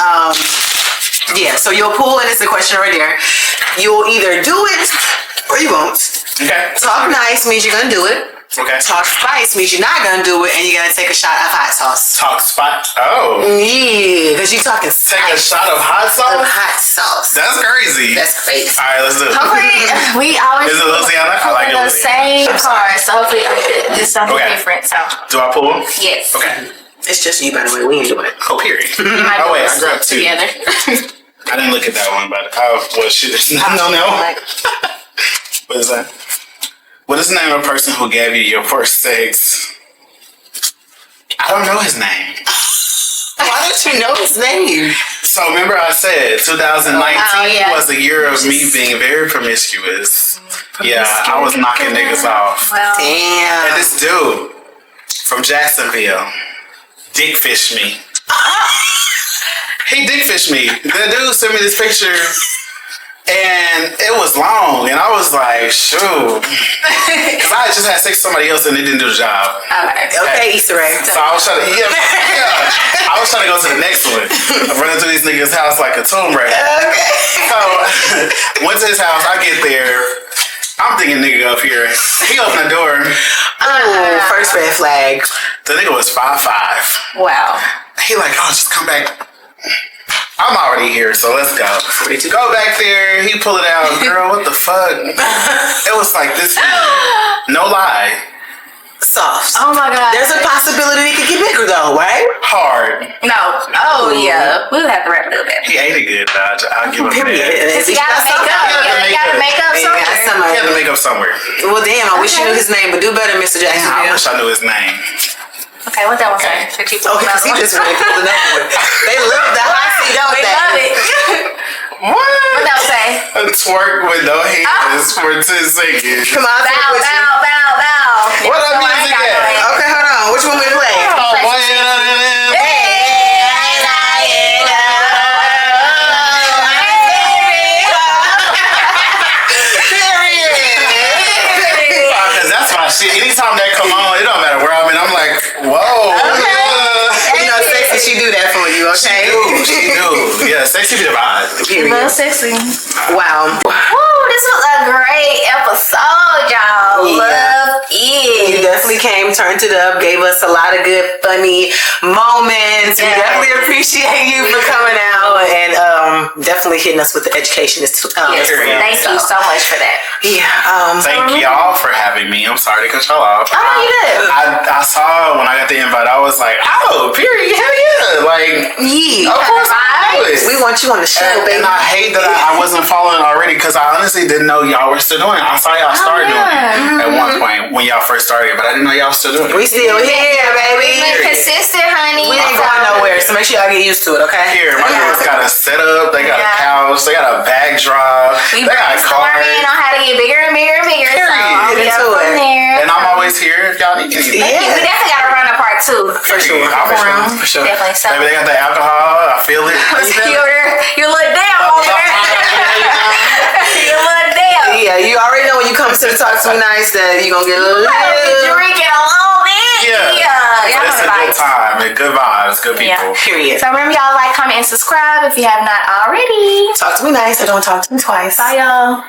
so you'll pull and it's a question or a dare. You'll either do it or you won't. Okay. Talk nice means you're gonna do it. Okay. Talk spice means you're not gonna do it, and you're gonna take a shot of hot sauce. Talk spice. Oh. Yeah, because you talking spice. Take a shot of hot sauce. Hot sauce. That's crazy. That's crazy. All right, let's do it. Hopefully, we always is it Louisiana? I like the same card, so hopefully it's something different. So. Do I pull them? Yes. Okay. It's just you, by the way. We ain't doing it. Oh, period. Oh wait, I grabbed two. Together. I didn't look at that one, but shit. No. What is that? What is the name of the person who gave you your first sex? I don't know his name. Why don't you know his name? So remember I said 2019 was the year of me being very promiscuous. Yeah, I was knocking niggas off. Well, damn. And this dude from Jacksonville dick fished me. He dick fished me. The dude sent me this picture. And it was long, and I was like, shoot. Because I just had sex with somebody else and they didn't do the job. Okay, Easter egg. So I was trying to, I was trying to go to the next one. I'm running through this nigga's house like a tomb raider. Okay. So, went to his house, I get there. I'm thinking nigga up here. He opened the door. Oh, first red flag. The nigga was 5'5". Wow. He like, oh, just come back. I'm already here, so let's go. Go back there. He pull it out. Girl, what the fuck? It was like this. No lie. Soft. Oh my God. There's a possibility it could get bigger though, right? Hard. No. Oh yeah. We'll have to wrap it a little bit. He ate it good, but I'll give him Period. that. Because you gotta make up. You gotta make up somewhere. He had to make up somewhere. Well, damn, I wish you knew his name, but do better, Mr. Jackson. I wish I knew his name. Okay, what that one say? Okay, because he just really pulled it up. They love the hot seat, don't they? They love it. What that one say? A twerk with no hands for 10 seconds. Come on, Bow. What up, music at? Okay, hold on. Which one we play? Because that's my shit. Anytime that come on, it don't matter where I'm in. I'm like, whoa. You know, sexy, she do that for you, okay? She do. Yeah, sexy be the vibe. Real sexy. Wow. Woo, this was a great episode, y'all. Yeah. Love it. You definitely came, turned it up, gave us a lot of good, funny moments. We definitely appreciate you for coming out and definitely hitting us with the education. Yes, thank you so much for that. Yeah. Thank y'all for having me. I'm sorry to cut y'all off. Oh, you good. I saw when I got the invite, I was like, oh, period, hell yeah. Like, Yeah. of course I do it. We want you on the show, baby. And I hate that I wasn't following already because I honestly didn't know y'all were still doing it. I saw y'all start doing it at one point when y'all first started, but I didn't know y'all was still doing it. We still here, baby. Been consistent, honey. We ain't going nowhere, so make sure y'all get used to it, okay? Here, my girls got a setup, they got a couch, they got a backdrop, We they got a car. brainstorming on how to get bigger and bigger and bigger. So I'll Get be up into from it. there. And I'm always here if y'all need anything. Yeah. We definitely got to run a part 2. For sure. I'm around. For sure. Definitely. So Maybe they got the alcohol, I feel it. you're look down over there. You look down. Yeah, you already know when you come to Talk to Me Nice that you're going to get a little... Drinking a little bit. Yeah. Y'all It's a know the good vibes. time, good vibes, good people. Yeah. Period. So remember, y'all, like, comment, and subscribe if you have not already. Talk to me nice, or don't talk to me twice. Bye, y'all.